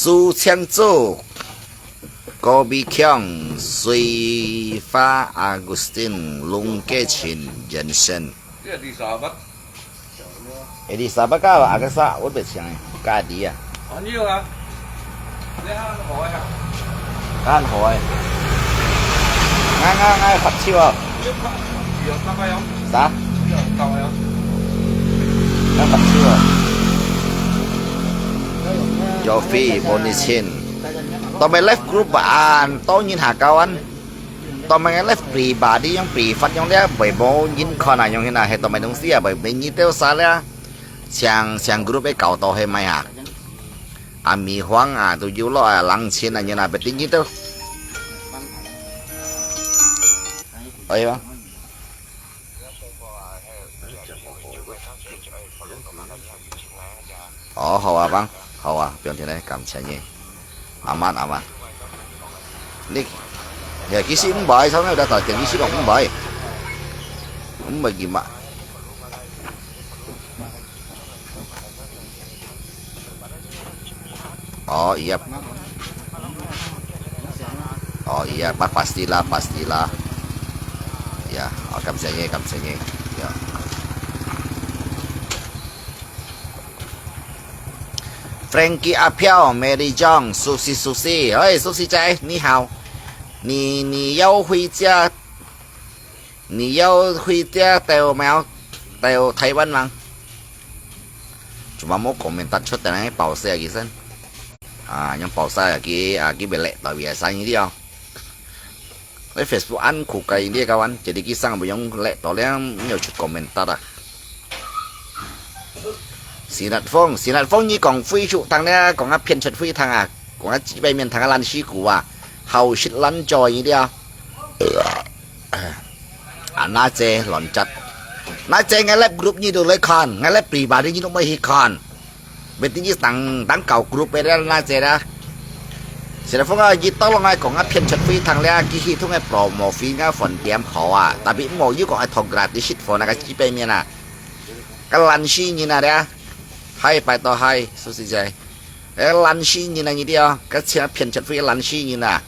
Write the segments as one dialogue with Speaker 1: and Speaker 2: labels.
Speaker 1: 苏千洲、高比强、瑞发、阿古斯汀、龙格琴、人生。Elizabeth ka agak sa udah siang ka dia.
Speaker 2: Nhiều à? Đây hỏi à?
Speaker 1: Kan hỏi. Ngay phát chiêu à?
Speaker 2: Nhiều tao phải không?
Speaker 1: Sao?
Speaker 2: Nhiều tao phải không?
Speaker 1: Đang phát chiêu à? Jofi Bonichin. Tao mày left group bạn, tao nhìn hạ kawan. Tao mày left pribadi yang privat yang dia bebo nhìn con này yang hina, tao mày đông xia bởi vì nhìn theo sao le? Sang group ấy cậu tao hay mày à? Mì hoang à, tôi yêu lo à, lăng chiến à như nào bị tính như thế. Ơi bác. Hậu à bác, hậu à, biar thế này cảm thấy nhỉ. Aman. Đi, giờ kỹ sĩ cũng bơi, sao nó đã tỏi tiền kỹ sĩ cũng bơi gì mà. Oh iya Pak pastilah ya kamsanya ya Frankie Apiao Mary Jong Susi ơi Susi trai ni hao你要回家带我台湾吗？Cuma mau komentar cut dan yang pause ya Gisan. Yang pause lagi belek tak biasanya dia. Di Facebook an ku kayak dia kawan. Jadi kisah yang lek tolong nhiều chút komentar dah. Sinat Phong như còn phi trụ thằng này còn áp phiền chật phi thằng à, còn áp chỉ bay miền thằng lan xí cũ à, hầu xịt lăn tròi như dia. Na chê lòn chặt. Na chê ngay lep group như đồ lấy con, ngay lep pribadi như nó mới hi con. Bên tí như tăng cầu group bên đó na chê đó. Sinat Phong như tao lo ngay còn áp phiền chật phi thằng này kia hi thông ngay promo phi ngay phần điểm họ à, tapi mau như còn ai thong gratis shit for na chỉ bay miền à. Cái lan xí như nào đấy? Hai bài to hai số gì vậy? Cái lan xí như này như đi à? Cái xe phiền chật phi lan xí như nào?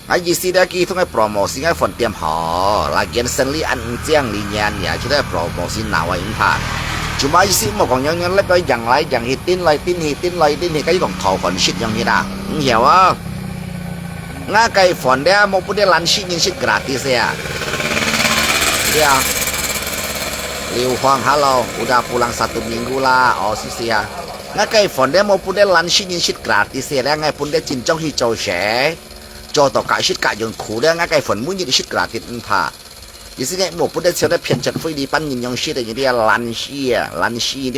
Speaker 1: Ai gì xí đó kia thông cái promo xí ngay phần điểm họ là kiện sinh lý ăn chiang lý nhàn nhỉ? Chứ đó promo xí nào ấy hả? Cuma xí một còn nhân lấy cái dằng lại dằng hít tin lại cái còn thầu phần shit như nào? Không hiểu không? Nga cái phần đấy một bữa lan xí nhưng shit gratis ya? Đi à? Liu Huang, halo, udah pulang 1 minggu lah. Oh sisi ya. Ngakai phone dia mau pun dia lunch nyin shit gratis ya. Ngai pun dia cincong hijau share. Cho tao cả shit cả dùng khủ dia ngakai phone muốn nyin shit gratis entah. Jadi ngai mau pun dia sudah pian chat free di pan nyin yang shit jadi dia lunch dia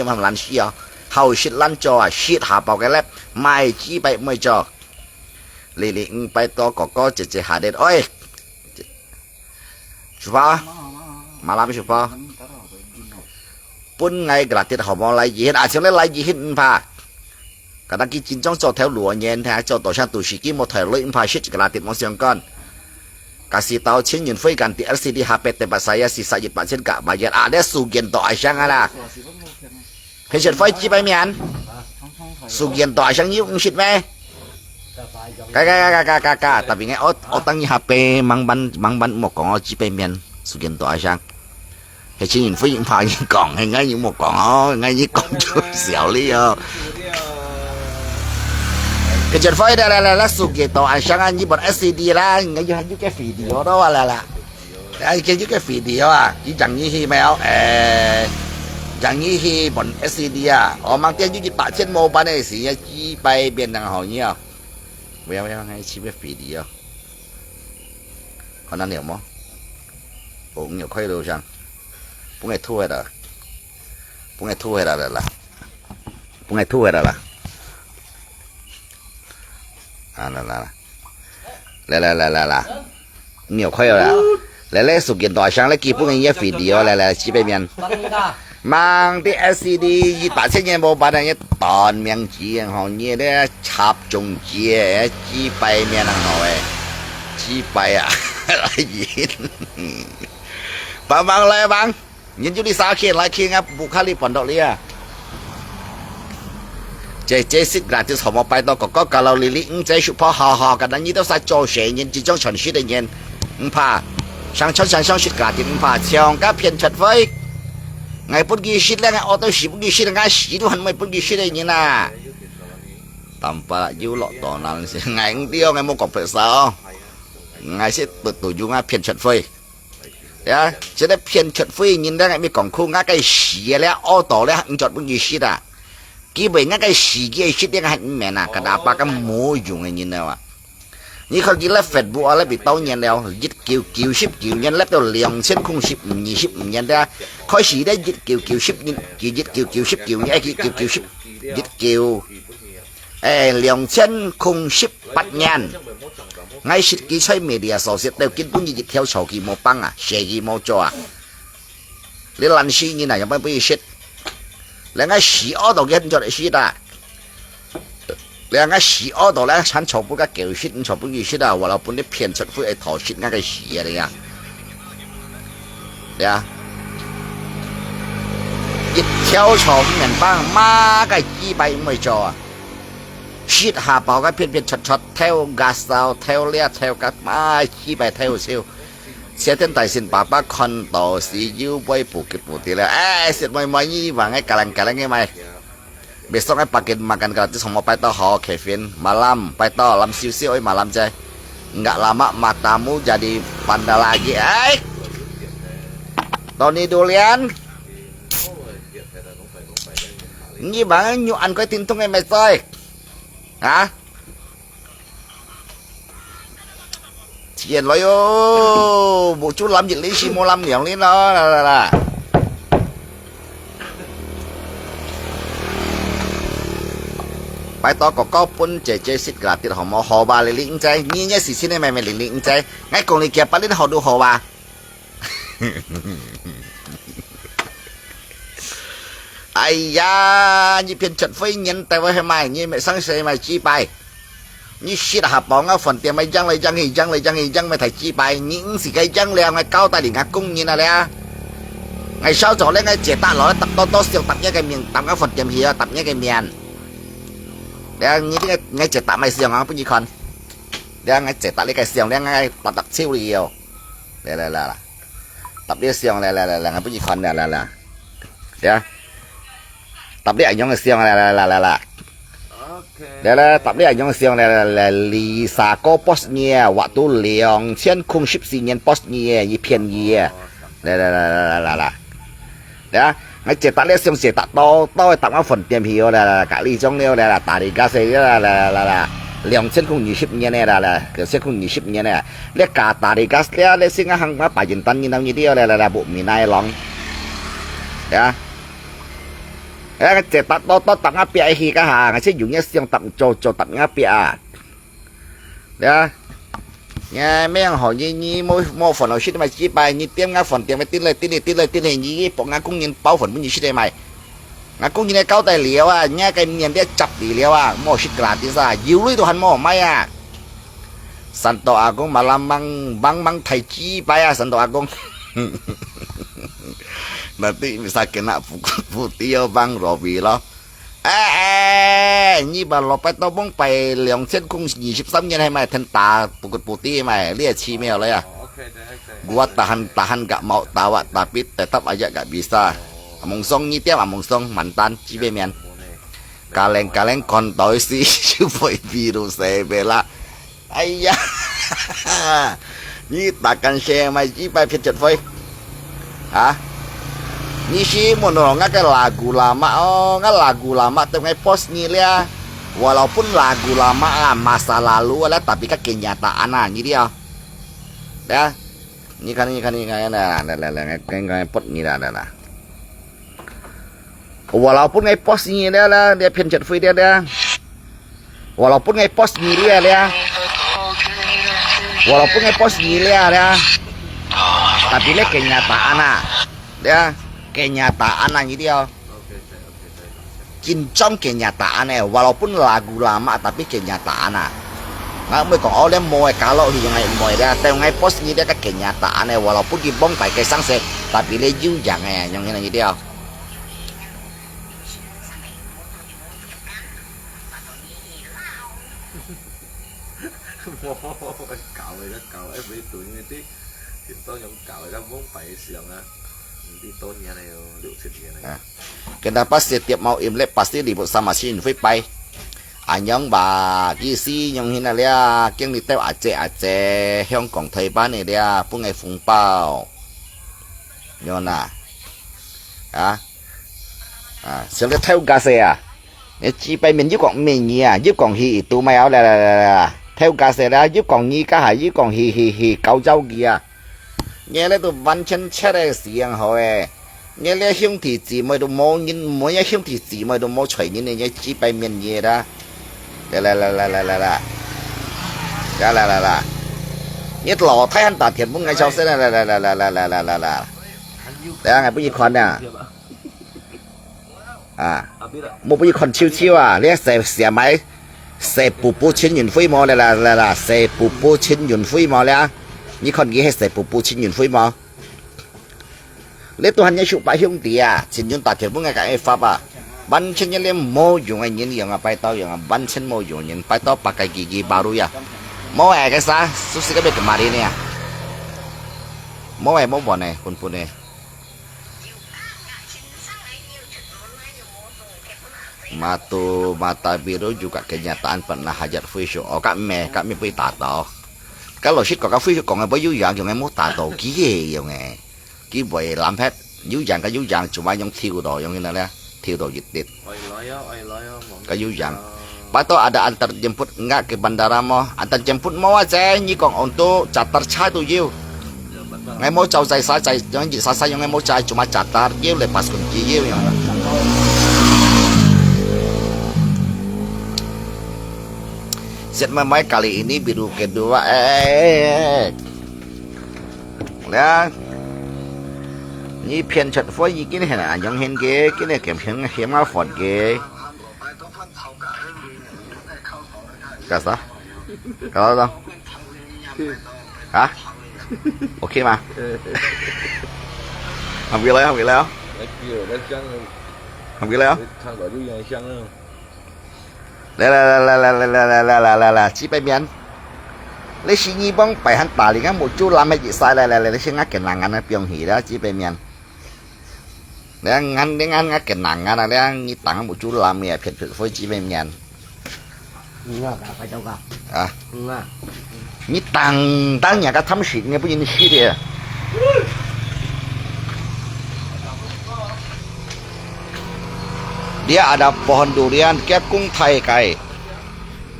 Speaker 1: macam lunch ya. How shit lunch cho shit ha bao cái lab mai chi bai mai cho. Lili bai to koko cece hadir. Oi. Coba malam coba. Pun ngày gratis họ mau lấy gì hết, xem lấy gì hết pa. Cả đăng ký chính trong cho theo lúa nhện thế, cho tổ sang tổ sĩ ký một thời lợi pa shit gratis mau siang con. Kasih tahu cien yun fui ganti LCD HP tempat saya sisa jit pak cien gak bayar. Ada sugian to asyang ada. Pension fui chi bay mian. Sugian to asyang như shit me. Kakak, tapi nghe otang HP mang ban một con chi bay mian sugian to asyang. Thì chỉ nhìn phía những pha những còn hay ngay những một còn ngay như con chút xẻo lý cái chuyện phơi đây là sự kiện tàu anh sang anh như bọn SCD ra ngay như cái video đó là anh cái cái video à chỉ chẳng như hi mèo chẳng như hi bọn SCD à họ mang tiền như bạn trên mobile này xí chỉ bay biển đằng họ nhiều bây ngay chỉ biết video còn ăn nhiều không cũng nhiều khoai đồ chẳng Pungai thua dah lah. La. Nhiều khoai rồi. Lele sự kiện tòa sáng lấy kịp pungai nhớ video là chỉ bên miền. Mang đi LCD như bạn sẽ nghe bộ bạn này toàn miệng chỉ họ như đấy chập trùng chia chỉ bay miền hàng nội chỉ bay à là gì? Bang lại bang. Nhìn chú đi xa kia lại kia ngáp bù khá li phần độ lia 这是 gratis 好冇拜到哥哥噶老哩哩，这是怕好好噶，那你都是做谁人，这种程序的人，怕上车上是 gratis，怕抢个骗出费，我不给洗了，我都洗不给洗了，我洗都还没不给洗的人呐。tanpa yêu lọ tỏ nào ngày tiêu ngày mua cọc phải sao ngày sẽ tự dùng ngay phiền chật phơi ya sẽได้phiền chật phơi nhìn ra ngày mi còn khu ngay cái xì lẽ ô tô lẽ anh chọn bưng gì xí à kí vậy ngay cái xì kia xí tiếng hạnh mẹ nè cả đáp ba cái mô dùng ngày nhìn nào à như không chỉ là phật bùa là bị tao nhận đâu giết kiều ship kiều nhân lép đâu liền trên khung ship nhị ship nhân ra khói xì đấy giết kiều ship giết kiều ship kiều nhẹ kiều ship giết kiều liền chân khung ship bắt nhàn ngay sự ký xoay media sổ sẽ đều kiến cũng như theo sổ kỳ mô băng à xe kỳ mô cho à lấy lần xí như này mới bị shit lấy ngay xí ở đầu cái cho lại xí ta lấy ngay xí ở đầu lấy sản phẩm cái kiểu shit sản phẩm gì shit à hoặc là bốn cái phiền chất phụ thảo shit ngay cái xí à đấy à đấy à theo sổ miền băng mà cái chi bay mới cho à shit hạ bảo cái phiên chật theo gas sao theo lia theo các mai chi bài theo siêu sẽ tên tài sinh bà bác con tổ sĩ yêu quay bù thì là sẽ mày như và ngay cả lần nghe mày besok cái paket makan gratis sama pai to ho Kevin malam pai to lam siu oi malam cai nggak lama matamu jadi panda lagi Tony Dolian như bạn nhu ăn cái tin tung em mày thôi hả tiền lấy ô bộ chú làm gì lý xì mua làm nhiều lý nó là bài to có pun chơi xịt gà tiệt họ mò họ bà lấy lính chơi như nhá xịt xịt này mày lính chơi ngay cùng đi kia bắt đến họ đu họ bà ai da như phiền trận phơi nhân tại với mày như mẹ sáng sớm mày chi bài như shit hạp bóng á phần tiền mày răng lại mày thấy chi bài những gì cái răng leo ngay cao tại đỉnh ngạc cung như nào đấy ngày sau trở lên ngay chế tạ nó tập to siêu tập nhé cái miền tập các phần tiền hier tập nhé cái miền đấy như cái ngay chế tạ mày siêu ngang bây giờ con đấy ngay chế tạ lấy cái siêu đấy ngay tập siêu nhiều đây là tập đi siêu là ngay bây giờ con là đấy tập đi ảnh nhóm siêu là đây là tập đi ảnh nhóm siêu là Lisa có post nhé waktu liang trên khung ship xí nhân post nhé như phiền nhé đây là đấy ngay chế tác lấy siêu chế tác to tập cái phần tiền hiệu là cả ly trong nêu là tả đi gas là liang trên khung nhị ship nhé này là cái trên khung nhị ship nhé này lấy cả tả đi gas lấy sinh hàng mà bài dân tân như nào như thế là bộ mì này lòng đấy cái chế tác to tập ngáp bia khi cả hàng cái dùng nhé xiang tập cho tập ngáp bia đấy nghe mấy ông hỏi như mua phần nào shit mà chỉ bài như tiếng ngáp phần tiếng mới tin lời như bộ ngáp cũng nhìn bao phần cũng như shit đây mày ngáp cũng như này cao tài liệu à nghe cái miền đấy chập tài liệu à mua shit gratis à yêu lui đồ hắn mua mai à Santo Agong mà làm bang thầy chi bài à Santo Agong nanti bisa kena putih bang Robi lo như bà lọp phải tao bông phải liều trên khung 23 nhân hay mày thân tà putih mày lihat chi mèoเลยà gua tahan gak mau tawa tapi tetap aja gak bisa among song như tiap among song mantan chi bê mian kaleng kontoi si supaya biru saya bela ayah như takkan share mày chi bay phiền chật phơi hả như sih mau nongol cái lagu lama tuh ngay post nih ya walaupun lagu lama masa lalu lah tapi kan kenyataan như dia ya ini kan ngay post nih lah walaupun ngay post nih dia phiền chật phơi dia walaupun ngay post nih dia walaupun ngay post nih dia tapi le kenyataan dia kenyataan như dia trong kenyataan này walaupun lagu lama tapi kenyataan nggak mới có oleh moe kalau yang ngay moe dia teo ngay post như dia cái kenyataan này walaupun dibong phải cái sang se tapi le ju jangan yang ini dia
Speaker 2: cạo rồi đó cạo ấy với tụi người tí thì tôi những cạo rồi đó vốn phải siang á đi tôn nhà này liệu xịt nhà này
Speaker 1: Kenapa setiap mau Imlek pasti ribut sama si Infui Pai? Anyong bà GC nhong hina lia kieng đi theo Aceh Hong Kong Thái Ban này lia pun ngày phùng bao nhon sẽ lấy theo gà xe chỉ bay mình giúp còn mình nhỉ giúp còn hì tụ mày áo là theo gà xe đó giúp còn nhỉ cả hai giúp còn hì cao châu kia nghe lấy tụ văn chân chết đấy xiang hỏi nghe lấy兄弟姊妹都冇人冇一兄弟姊妹都冇隨人哋只bay mình nhỉ đó là nhất lò thấy anh ta thiệt muốn ngay sau sẽ là đấy ngày bây giờ con nè một bây giờ con chiêu chiêu lấy xe máy xe bù chín yuan phi mò là xe bù chín yuan phi mò đấy như con gì hết xe bù chín yuan phi mò lấy tôi hành nhớ chụp bài兄弟chín yuan ta thiệt muốn ngay cái pháp ban chân nhân lên mô dùng anh nhìn yang bài tao yang ban chân mô dùng nhìn bài tao pakai gigi baru ya mô ai cái sao susi cái bếp mari nè mô ai mô bọn này pun này mata biru juga kenyataan pernah hajar facial oh kami pergi tato kalau shit kok facial kok nggak boleh yang mau tato kia yang kia boleh lampet yang cái yang cuma yang thiêu đồ yang ini lah thiêu đồ dịch cái yang Pato ada antar jemput enggak ke bandara mo antar jemput mau aja ni kong untuk charter chai tu you ngai mau chau sai sai jangan jadi sai yang ngai mau chai cuma charter you lepas kunci you yang set memang kali ini biru kedua ya ni pian chat foi yi kini hena yang hen ge kini kem hen hem ma fon ge Kasa? Kalau dong? Hả? Ok mà. Không ghi lấy không? Không ghi lấy không? Là chỉ bay miền. Lấy xí nhi bông bảy hắn tả liền một chú làm hay gì sai lấy xí ngắt cái nàng ăn biếng hỉ đó chỉ bay miền. Để ngăn ngắt cái nàng ăn để như tặng một chú làm mẹ phiền phơi chỉ bay miền. Ni tang nhà cái thăm xịt nghe bây giờ xịt đi dia ada pohon durian kepkung Thai kai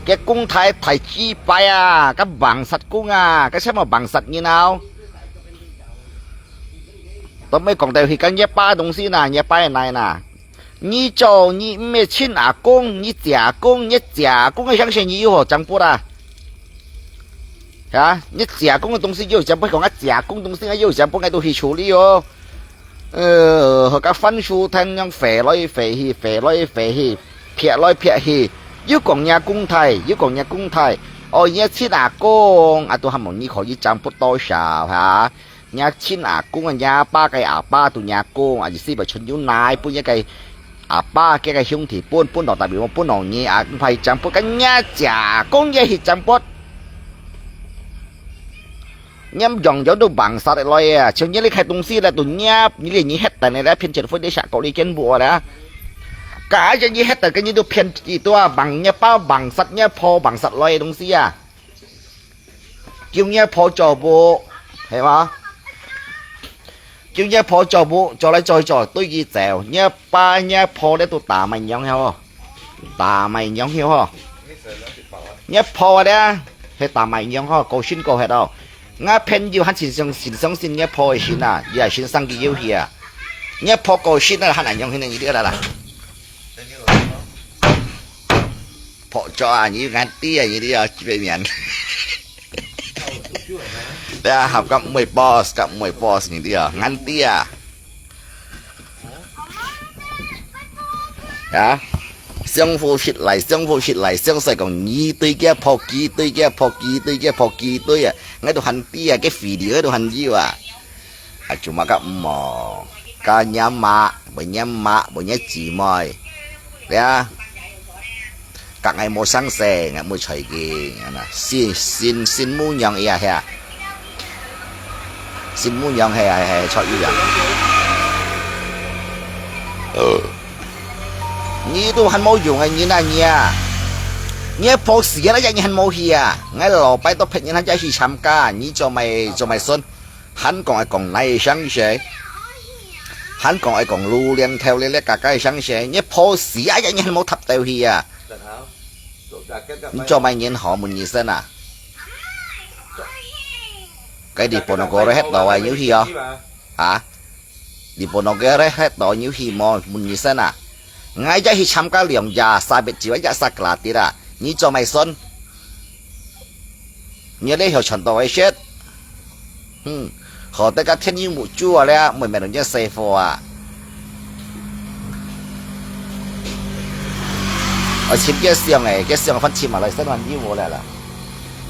Speaker 1: kepkung Thai Thai chi pai cái bangsat cung cái sao mà bangsat như nào tôi mới còn đều thì cái nhếp ba đồng xí nhếp ba này nè你做你没亲阿公，你假公，你假公的相信你有何讲不啦？你假公的东西有讲不讲？假公东西有讲不？我都去处理哦。和个分数听样飞来飞去，飞来飞去，撇来撇去，有讲呀公台，有讲呀公台。哦，你亲阿公，都还冇你可以讲不多少哈？你亲阿公啊，你爸个阿爸都阿公，就是把春有奶不一个。Apa cái兄弟搬到代表我搬到你唔係丈夫跟nhà giả con嘢係丈夫nhắm dòng dấu đồ bằng sao để loay chẳng nhớ lấy khai tung xí là tụi nháp như là hết tại này đã phiên trần phơi để sạc cậu đi trên bùa đó cả cho như hết tại cái như đồ phiên chỉ tôi bằng nhá bao bằng sắt nhá po bằng sắt loay tung xí kêu nhá po cho bộ thấy không kêu nhá po cho bộ cho lại cho tôi ghi dèo nhá ba nhá po để tôi tả mày nhông heo tả mày nhông heo hả nhá po đấy hay tả mày nhông hả cầu xin cầu hết đâu ngã pen yêu hắn xin nhá po xin giờ xin sang cái yêu hier nhá po cầu xin là hắn ảnh nhông hình như thế là po cho như ngắn tia như thế chỉ về miền đây học gặp 10 boss như thế ngắn tia相互切嚟，相勢講二對嘅破幾對嘅破幾對啊！喺度恨啲嘅肥料喺度恨腰cuma các mò cả nhà mạ bởi nhà姊妹，呀， các ngày mua sáng xe ngày mua chơi gì nè xin mua nhong ya ha xin mua nhong hay cho yêu vậy như tôi hắn mua dùng như này nha nhớ phố xí nó dạng như hắn mua hìa ngay lò bay tôi phải như hắn chạy đi tham gia như cho mày xuân hắn còn này sáng sẽ hắn còn lưu liên theo liên cả cái sáng sẽ nhớ phố xí ấy dạng như hắn mua thập tiêu hìa cho mày nhìn họ mình nhìn xem à cái đi bộ nó có hết rồi như hìa hả đi bộ nó có hết rồi như hìa mà mình nhìn xem à ngay chạy đi tham gia liền già sai biệt chỉ với già sai cả tí ra như cho mày xuân nhớ đây hiểu chuẩn tao chết họ tất cả thiên nhiên một chua đấy mình mày đừng cho xe phò à ở chim cái xiang phát chim mà lại sẽ làm như vậy là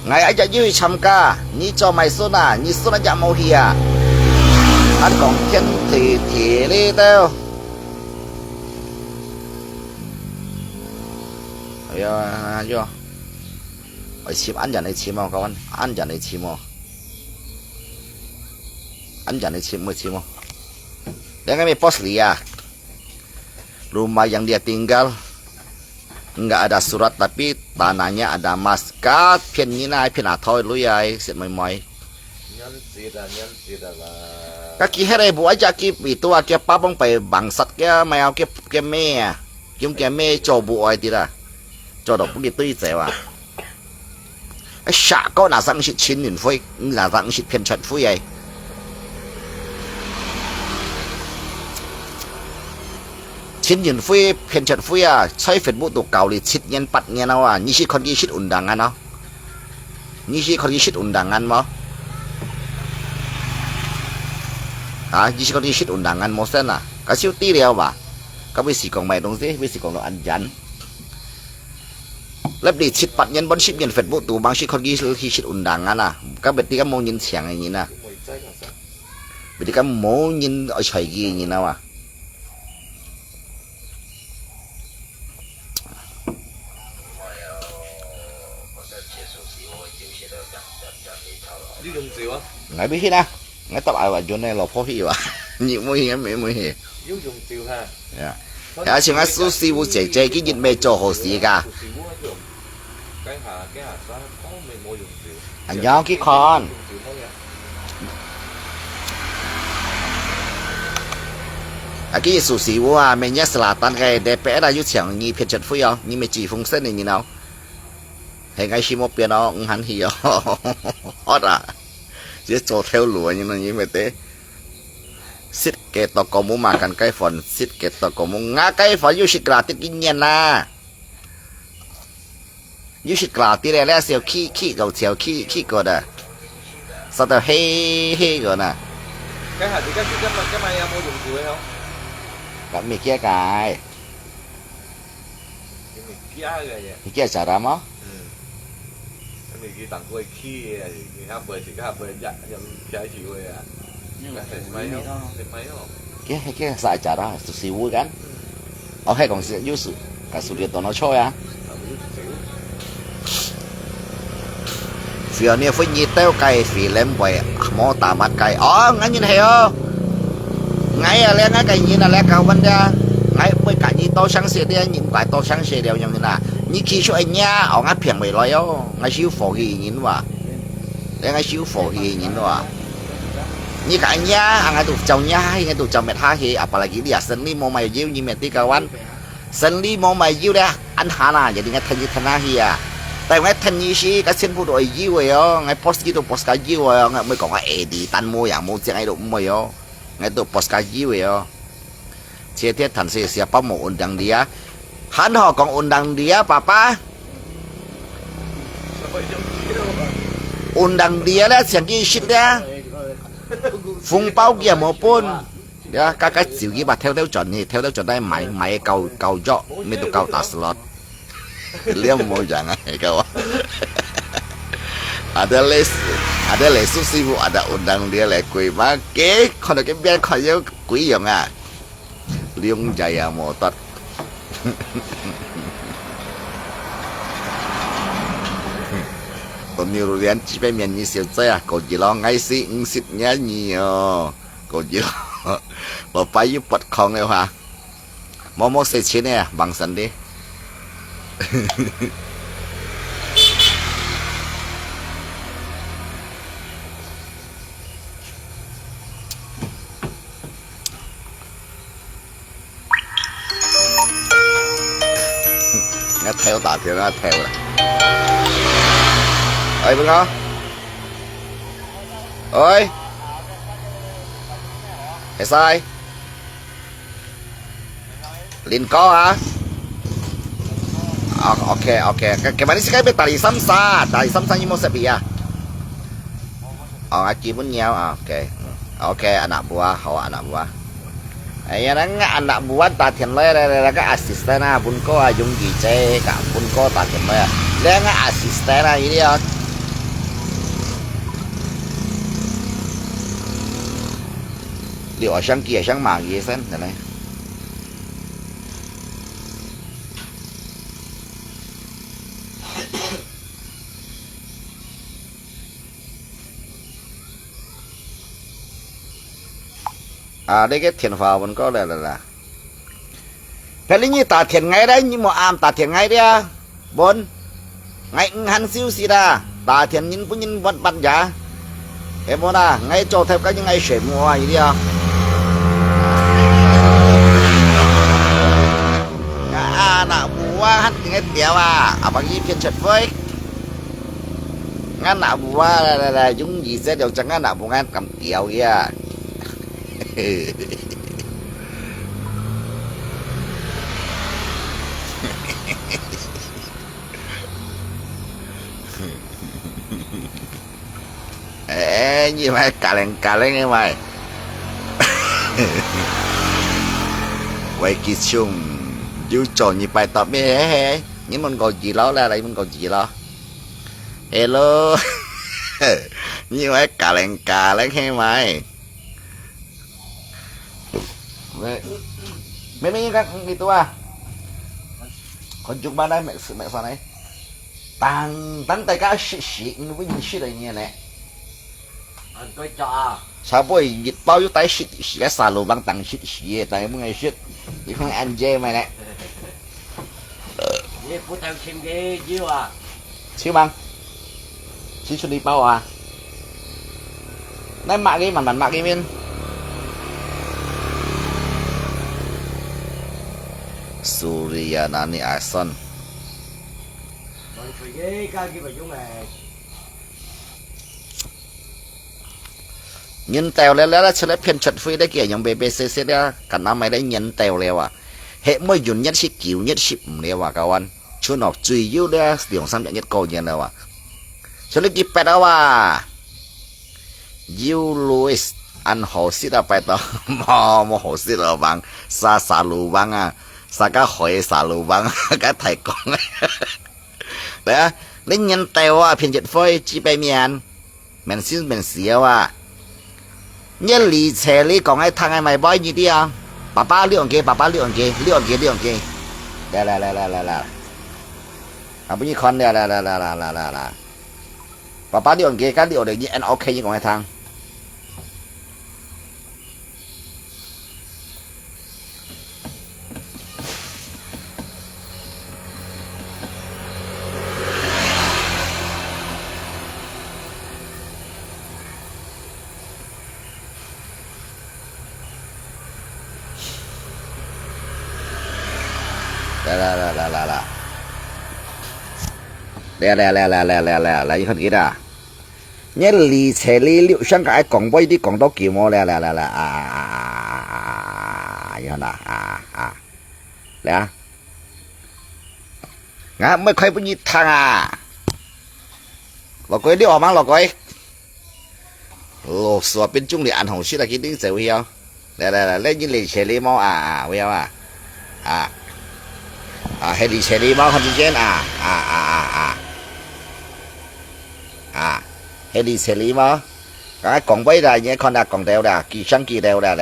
Speaker 1: ngày ấy chạy như tham gia như cho mày xuân à như xuân nó chạm màu hìa anh còn thiên thì đi đâu chưa ở chim ăn dần này chim mà các bạn ăn dần này chim mà ăn dần này chim mà dengan mi pos liya rumah yang dia tinggal nggak ada surat tapi tanahnya ada emas kat pian nina pian atoi lu ya set mai kaki here bu aja ki itu aja papong pe bangsat ke mau ke me kim ke me cho bu ai tira cho đó cũng đi tươi dễ à cái xạ có là răng xịt chín nghìn phơi là răng xịt phiền trận phơi ấy chín nghìn phơi phiền trận phơi àใช้ Facebook ตัวเก่าเลยชิดเงินปัดเงินเอาอ่ะนี่ชิดคนที่ชิดอุ่นดังงั้นเนาะนี่ชิดคนที่ชิดอุ่นดังงั้นมั้งนี่ชิดคนที่ชิดอุ่นดังงั้นมั้งเส้นอ่ะก็ชิวตีเดียวป่ะก็ไม่สีกองใหม่ตรงสิไม่สีกองเราอันยันแล้วดีชิดปัดเงินบนชิดเงินเฟซบุ๊กตัวบางชิดคนที่ชิดอุ่นดังงั้นอ่ะก็เป็นที่ก็มองยินเสียงอย่างนี้นะเป็นที่ก็มองยินเอาใช้กี่อย่างนี้นะวะngày biết hết na ngày tập ai vào chỗ này là phô hi vậy nhiều mùi hi mấy mùi hi à xem cái số sư傅姐姐cái gì咩做好事噶anh nhớ cái con cái gì sư傅啊mình nhớ là tan cái để bé là yêu chẳng như phiền trận phui không như mình chỉ phong sơn này như nào hay ngay khi một biển nó hắn hi hot à chỉ cho theo lúa như vậy thế xịt cái tàu có muốn mà cần cái phần xịt cái tàu có muốn ngã cái phần yêu xịt là tiết kinh nghiệm na yêu xịt là tiết này là siêu khí cầu siêu khí cầu đó sao tao hay rồi nè
Speaker 2: cái hạt thì cái mày mua dùng cùi không
Speaker 1: cái mì kia cái mì kia chả ra má
Speaker 2: mì kia tặng cùi khí thì hạt bưởi thì cái hạt bưởi dạ nhầm trái chỉ cùi à
Speaker 1: cái sai chả ra xíu vui gan ở hay còn yếu sự cả sự điện nó chơi à phía này phải nhị teo cày phía lem vậy mò tà mặt cày ngay như thế không ngay à ngay cày như là cao vấn đề ngay mới cả như to sáng xe đi nhìn cái to sáng xe đều như thế nào như khi cho anh nhá ở ngay phiền mày nói đó ngay xíu phổ gì nhìn vào ngay xíu phổ gì nhìn vào như cả nhá anh tụi chồng nhá ngay tụi chồng mẹ tha thì apalagi dia seni mau mày yêu như mẹ tí kawan seni mau mày yêu đây anh hà na jadi ngay thân như thân hi à tại ngay thân như gì cái xin phụ đội yêu rồi ngay post cái tụi post cái yêu rồi ngay mới còn cái đi tan muaอย่างmua chuyện ngay tụi mày rồi ngay tụi post cái yêu rồi chia tiết thành sự siapa mau undang dia hắn họ còn undang dia papa undang dia lah siang cái shit dia phun bao kia một pôn đó các chiều kia bà theo chuẩn thì theo chuẩn đây máy cầu dọ mình tụ cầu tạt slot liam mau jangan kau ada les susibu ada undang dia le kui make kalau cái biar kau kui yang à liung jaya motor ตัวนิวเรียนจีไปเมียนนี่เสียใจอ่ะก็จีรอไงสิสิเนี้ยนี่อ๋อก็จีรอบอกไปยุบปัดคลองเลยว่ะมอมเสียชิ้นเนี่ยบังสันดิงั้นเทวตาเทียนงั้นเทวเลยเอ้ยมึงเหรอเอ้ยไอ้ทรายลินก็ฮะoke oke kemarin sih kayak tali samsa ini mau sepi ya oh ngaji pun nyaw oke oke anak buah hawa anak buah ya nang anak buah tatian lo ya ka asisten bun ko ajung gice ka bun ko tatian lo ya dia nggak asisten ini ya liệu ở sang kia sang màng gì xem này đây cái thiền phào vẫn có là phải lý như tà thiền ngay đấy nhưng mà tà thiền ngay đấy bốn ngay hắn siêu xì ra tà thiền nhìn cũng nhìn vật bắn giá em muốn ngay cho theo các những ngày sể mùa gì đi nak buah han ingat dia apa gì phiên chật với ngăn nak buah là chúng gì sẽ đều chẳng ngăn nak buah cầm tiểu kia như mày cả lên như mày quay kỳ chung yêu trò như bài tập ấy nhưng mình còn gì đó là đây mình còn gì đó hello như mày cả lên hay mày mấy các gitu còn chụp ba đây mẹ sao này tăng tay cá xịn với những xịn này như này
Speaker 2: coi trò
Speaker 1: sao bôi dịch bao nhiêu tay xịt cái xà lù băng tặng xịt tại mấy ngày xịt thì không ăn dê mày nè
Speaker 2: dê phụ theo xem dê chiêu
Speaker 1: xíu băng xíu đi bao đây mạ cái mặn mạ cái bên Surya nani ason
Speaker 2: dê ca kia mà chúng này
Speaker 1: nhân tèoแล้วฉันเลยเพียนชัดฟรีได้เกี่ยยังเบเบเซได้กันน้ำไม่ได้nhân tèoแล้วเหตุไม่หยุดnhấtสิกิ่วnhấtสิบแล้วกวันชวนออกจุยยิ้วได้เดี๋ยวซ้ำจะnhấtโกยแล้วฉันเลยกินไปแล้วยิ้วลุยส์อันหัวสิเราไปต่อมอหัวสิเราบังซาลูบังซาก็หอยซาลูบังก็ไทยกงแต่เล่นnhân tèoเพียนชัดฟรีจีไปเมียนมันสิ้นเป็นเสียnhất lì xe lì còn ai thằng ai mày bói như đi bà liệu kia đây là bao nhiêu con đây là bà liệu kia cái liệu được như anh ok như còn ai thằng là những con kia à nhất lì xe lì liệu sang cái còn bay đi còn đâu kiểu mò là như nè ngãไม่ค่อยเป็นยี่ทางเราก็điออกมั้งเราก็โลสวเป็นจุ่งเลยอันของชื่ออะไรกินดิ้งเสียวเหี้ยวเล่นยี่หลีเฉลี่ยมอเหี้ยวhay đi xe đi bao không trên hay đi xe đi bao cái còn bây giờ nhé con đã còn đeo đã kỳ sang kỳ đeo đã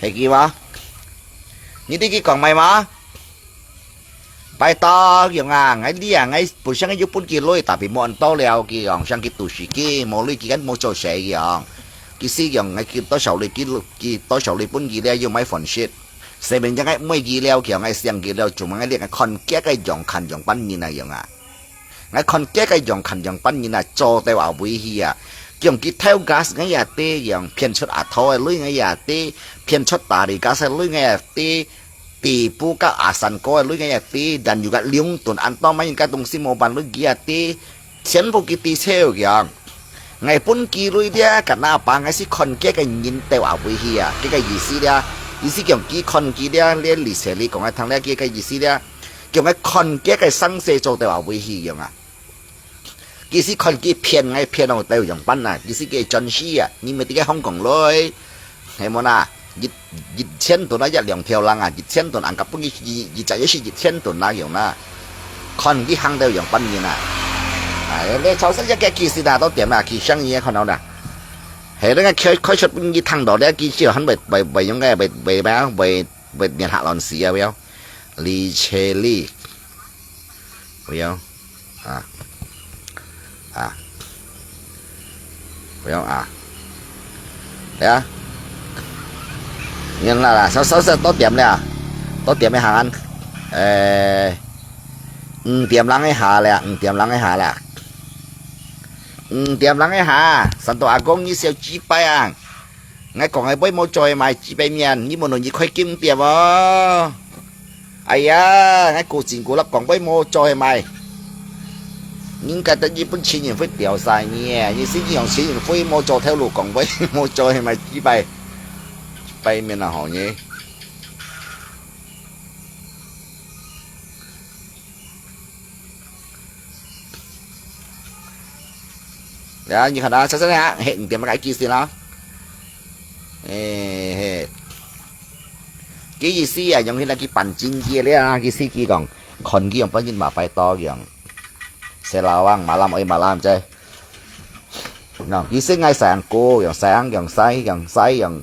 Speaker 1: hay kỳ bao như thế cái còn mày mà 拜到样啊，我呢啊，我本身要搬幾類，特別冇人多了嘅樣，像佢讀書嘅冇類幾間冇做寫嘅樣，佢是樣我佢多數你佢多數你搬幾了要買房雪，成面就我買幾了嘅，我上幾了，仲我呢個看幾個樣看樣品面啊樣啊，我看幾個樣看樣品面啊，做到話會去啊。用佢偷gas cái nhà tê dùng phiền xuất thôi lưới cái nhà tê phiền xuất tà đi gas lưới cái nhà tê tì pu các asan coi lưới cái nhà tê dan juga liung tuần ăn to mấy cái东西mau bàn lưới kia tê chén phụ cái tê sale kìa ngày pun kỳ lưới dia karena apa ngày si con cái nhìn teo à vui hi à cái gì xí dia ý xí kiểu cái con kia dia liên lịch sử lý còn cái thằng kia cái gì xí dia kiểu cái con cái sang xe cho teo à vui hi kìa àกี่สิคนกี่เพียนไงเพียนเอาเตาอย่างปั้นน่ะกี่สิกี่จอนชี่อ่ะนี่ไม่ติแค่ฮ่องกงเลยเห็นมั้ยน่ะยิดเช่นตัวนั้นอย่าเหลี่ยมเที่ยวลังอ่ะยิดเช่นตัวอันกับพวกนี้ยิดใจยี่สิยิดเช่นตัวนั้นอย่างน่ะคนกี่ห้างเตาอย่างปั้นนี่น่ะไอ้เรื่องชาวสัญญาแกกี่สิน่ะต้องเตรียมอ่ะกี่ช่างยี่คนเอาน่ะเห็นแล้วไงค่อยชดเป็นกี่ทางดอกแล้วกี่เชี่ยวหันไปยังไงไปแล้วไปเนี่ยหักหลอนเสียไปแล้วลีเชลี่ไปแล้วphải không đấy nhưng là sao tốt tiệm này tốt tiệm cái hàng ăn tiệm lắng cái hà này tiệm lắng cái hà là tiệm lắng cái hà sản tổ công như siêu chi bay à ngay còn ngay bấy mô trôi mà chi bay miền như một nồi như khoai kim tiệm á ai à ngay cổ trình của lắp còn bấy mô trôi mày những cái tất nhiên chỉ nhìn phải điều sai nhé như xin dùng chỉ nhìn phải mua cho theo lục còn với mua cho hay mà chỉ bay miền nào họ nhé đó như hồi đó sẽ hẹn tìm cái kia xin nó cái gì xí à giống như là cái bản chính kia đấy cái xí kia còn kia bao nhiêu mà phải to kìa xe lawang malam chơi nó gì xí ngay sáng cô dòng sáng dòng say dòng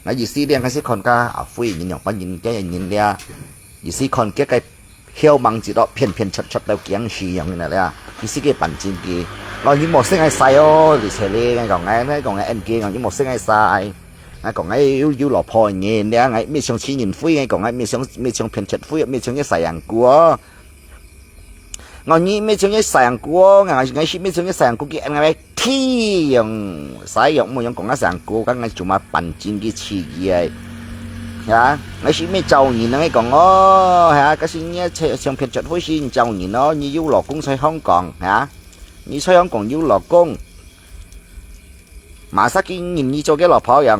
Speaker 1: nói gì xí đen cái xí con ca ở phi nhìn dòng bao nhìn cái nhìn đi gì xí con cái hiếu mang chỉ đó phiền chật đâu kiêng xì dòng này đấy gì xí cái bản chính kia nó những một xí ngay say ô thì xe lê ngay còn ngay anh kia còn những một xí ngay say ngay còn ngay yêu lọ phò nhìn đấy ngay mi xong chỉ nhìn phi ngay còn ngay mi xong phiền chật phi mi xong cái say hàng của ngồi như mấy chỗ như sàn của ngày chỉ mấy chỗ như sàn của kia anh ấy thi dùng sử dụng một những con cái sàn của các ngày chúng mà bản chính cái chi vậy hả ngày chỉ mấy châu nhìn nó còn ó hả cái gì nhá trong phiên trận với xin châu nhìn nó như du lò cũng xoay không còn hả như xoay không còn du lò cung mà sao cái nhìn như cho cái lò pháo vậy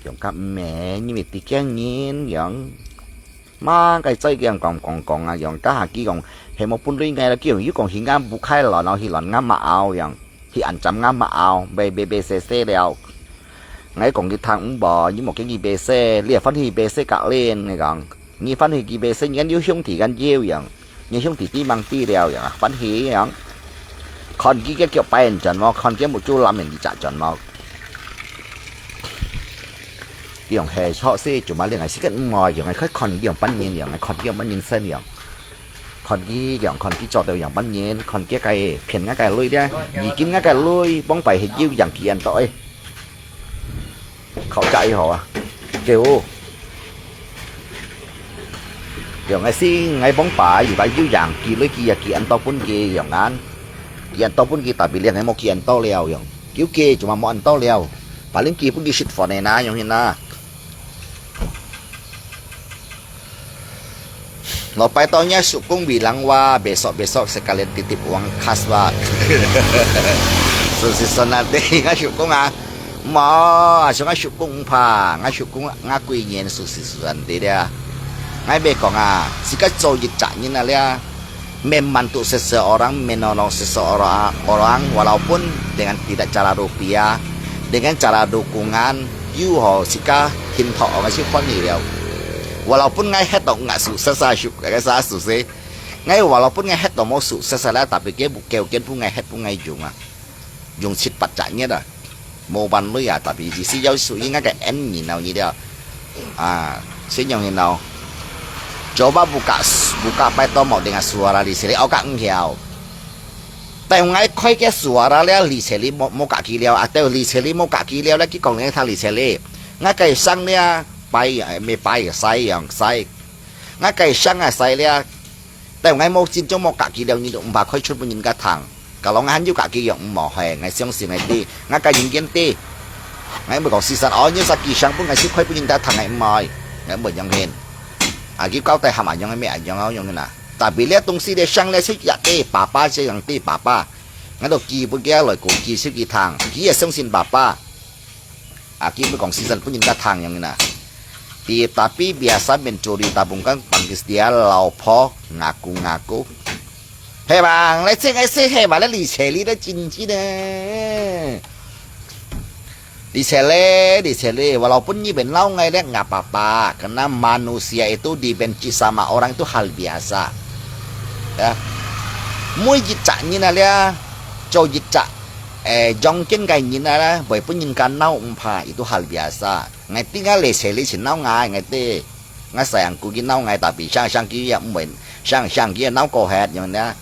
Speaker 1: dùng các mẹ như vậy thì cái nhìn vậy mà cái chơi cái còn à dùng cá hạt kia còn hệ một phun riêng ngay là kiểu như còn hiện ngam buộc khai lò nó thì lòn ngam mà ao rằng thì ảnh chấm ngam mà ao bbcc đèo ngay còn cái thằng bò như một cái gì bc liệt phân thì bc cả lên này còn như phân thì bc những yếu凶thì gan yêu rằng như凶thì tí mang tí đèo rằng phân thì rằng còn cái kiểu bay trần mà còn cái một chú làm mình trả trần màอย่างแห่ชอบซิจุมาเรื่องไงสิกันมอยอย่างไงค่อยคอนอย่างปั้นเย็นอย่างไงคอนอย่างปั้นเย็นเส้นอย่างคอนกี้อย่างคอนกี้จอดเดียวอย่างปั้นเย็นคอนกี้ไก่เพียนง่ายไก่ลุยได้ยีกินง่ายไก่ลุยบ้องไปเห็นยิ้วอย่างกี่อันต่อยเขาใจเหรอเกี่ยวอย่างไงสิไงบ้องป่าอยู่ไปยิ้วอย่างกี่ลุยกี่อันต่อปุ่นกี่อย่างนั้นกี่อันต่อปุ่นกี่ตัดไปเรียงให้หมดกี่อันต่อเลี้ยวอย่างกิ้วเกจุมาหมดอันต่อเลี้ยวป่าเลี้ยงกี่ปุ่นกี่ชิดฝอในน้าอย่างนี้นะ Lopai taunya Sukung bilang wah besok sekalian titip uang khas wah. Season nanti nggak Sukung mau nggak Sukung nggak Sukung ngakui nyen season nanti dia. Ngai bekong jika jauh jicaknya nalia membantu seseorang menolong seseorang walaupun dengan tidak cara rupiah dengan cara dukungan yuho jika hinto nggak sih pon dia. Walaupun ngay hết động nggak sukses cái sao sukses ngay walaupun ngay hết động mau sukses lah tapi cái kêu kiến pun ngay hết pun ngay dùng chít bạch chạy đó mô ban mới tapi chỉ sử dụng sự ngay cái end nhìn nào như đó sẽ nhau như nào Coba buka petomo dengan suara li seli oka engkiau. Tapi ngai koi ke suara le li seli mo kaki liao atau li seli mo kaki liao lagi kong ngai ta li seli. Ngai kai sang le pai me pai sai yang sai. Ngai kai sang sai le. Tapi ngai mo jin mo kaki liao ni ba koi chut punin ka thang. Kalau ngai hanju kaki yang mo he ngai siang si ngai ti. Ngai kai yin gen ti. Ngai mo kong season như sa ki sang pun ngai si koi punin ka thang ngai mai. Ngai mo yang hen. Agi kau tay ham ayong me ayong ayong na. Tapi lihat tungsi dia sang lihat si ya ti papa si yang ti papa. Ngai do ki bu kia loi ko ki si ki thang. Ki ya siang sin papa. Agi mo kong season punin ka thang yang na. Tapi biasa mencuri tabungkan panggis dia laupo ngaku-ngaku. Hei bang, let's say hei bang, li celi dah cinci dah. Di sele, walaupun ni ben lau ngai deh nggak apa-apa, karena manusia itu dibenci sama orang itu hal biasa. Ya, mui jicak ni na lia, cow jicak, jongkin kai ni na lah, boleh pun nyinkan nau umpa itu hal biasa. Ngai tinggal le sele sin nau ngai ngai te, ngai sayang kugi nau ngai tapi sang ki ya muen, sang ki nau ko het yang na.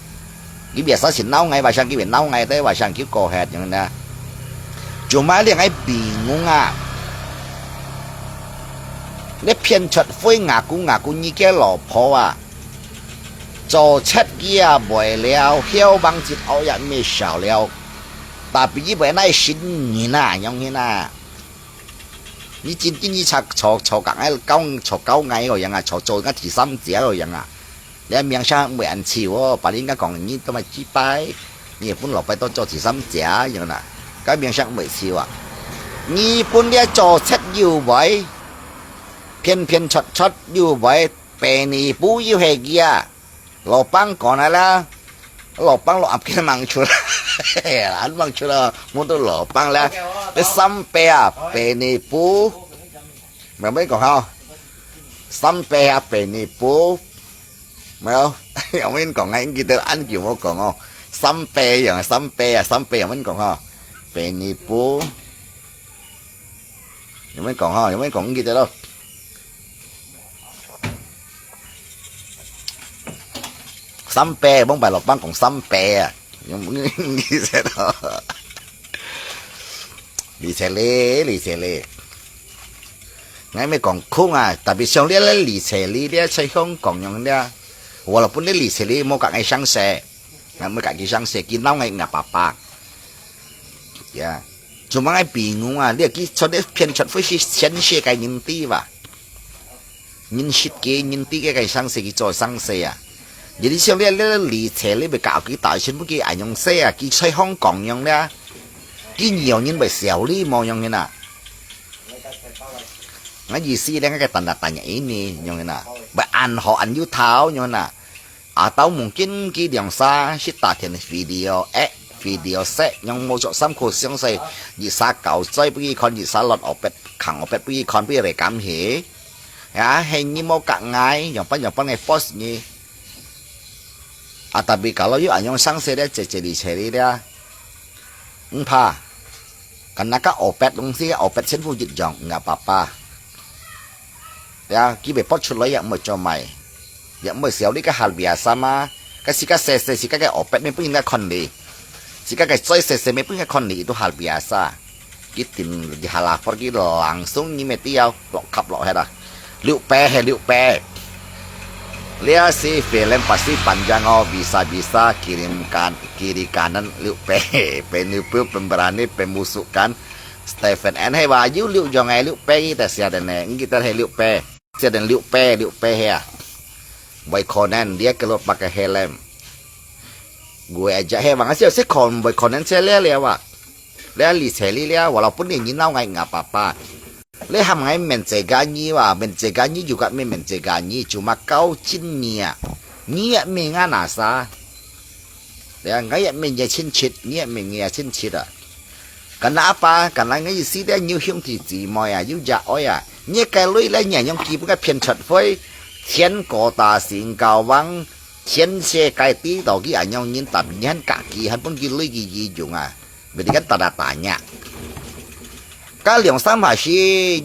Speaker 1: Cái biasa xin nấu ngay và sang cái biển nấu ngay tới và sang kiểu cổ hệt như nè. Cuma dia ngay bingung à. Dia phiền chật phơi ngaku như cái lò phô à. Cho chết kia bồi leo, hiếu bằng chít áo dạ mê xảo leo. Tapi như vậy này xin nhìn à, nhông như nè. Như chín như cho cả ngay cao ngay rồi yang à, cho cái thị xăm dẻ rồi yang à. Dia miang sang mười ăn chiều, bà lính cái còn như tôi mà chi bay, như pun lọc bay tôi cho chỉ xăm giả như nè, cái miang sang mười chiều à, như pun dia cho chết nhiều vậy, phiền chót nhiều vậy, bè nì bú nhiều hệ kia, lọc băng còn này là, lọc băng lọc cái mang chua, ăn mang chua muốn tôi lọc băng là, cái xăm bè nì bú, mày biết còn không, xăm bè nì bú. Mày không? Ông ấy còn ngay kia tên anh kiểu còn không? Sampeอย่างsampeมันcòn không? Penipu.ยังไม่còn không?ยังไม่còn kia đâu. Sampe bông bài lọc băng còn sampe à. Nhưng muốn đi xe đó. Lì xe lê. Ngay mới còn khung à, tại vì xong lẽ lì xe lì đĩa xây không còn những đĩa. Walaupun dia li seli mau kat ngai sang se, ngai kat kisang se kinau ngai nggak apa-apa. Ya, cuma ngai bingung ah dia ki cho dia pian chat foi si chen she kai nin ti ba. Nin shit ke nin ti ke kai sang se ki cho sang se à. Jadi siang dia li seli be ka ki ta chen bu ki anyong se à ki sai Hong Kong yang dia. Ki nhiều nhân be xiao li mau yang ni na. Ngai gì si dia ngai tanda-tanya ini yang ni na. Bạn họ ăn như tháo như na. Atau mungkin ki yang sa kita tian video set yang mau chọn sam khu xiang say yi sa cào chơi bui con yi sa lọt opet khang opet bui con bui re cam hỉ ya hình như mau cạn ngay yang pan ngay post ni tapi kalau you anyong sang say dia ceri dia pa karena ka opet dong sih opet sen fu jit jong nggak apa-apa ya ki be post chulai yang mau comai yang mới xéo đi cái hal biasa mà cái si cái xe si cái opet mấy bữa cái con đi si cái chơi xe mấy bữa cái con đi itu hal biasa kita di halapor kita langsung ni metiau lok kap lok hera liu pe lihat si film pasti panjang oh bisa kirimkan kiri kanan liu pe penipu pemberani pemusukan Stephen N hey baju liu jangan liu pe kita siapa neng kita hey liu pe siapa liu pe ya Boy Conan dia kalau pakai helm. Gue aja bang sih Boy Conan saya lihat li seli lihat walaupun dia nyinau nggak apa-apa. Le ham ngai mencegahnya juga mencegahnya cuma kau cinnya. Niat menganasa. Dia ngai menyecin-cit, niat menyecin-cit ah. Kenapa? Karena ngai si dia nhiều hiểm thì gì mà ya, yêu dạ oi à. Như cái lối lại nhà nhung kia cái phiền chật phơi. Thiên cổ ta xin cao vắng thiên xe cái tí đầu cái ảnh nhau nhìn tập nhân cả kỳ hắn vẫn ghi lấy gì dùng à vì cái ta tả nhạc cái lượng三海是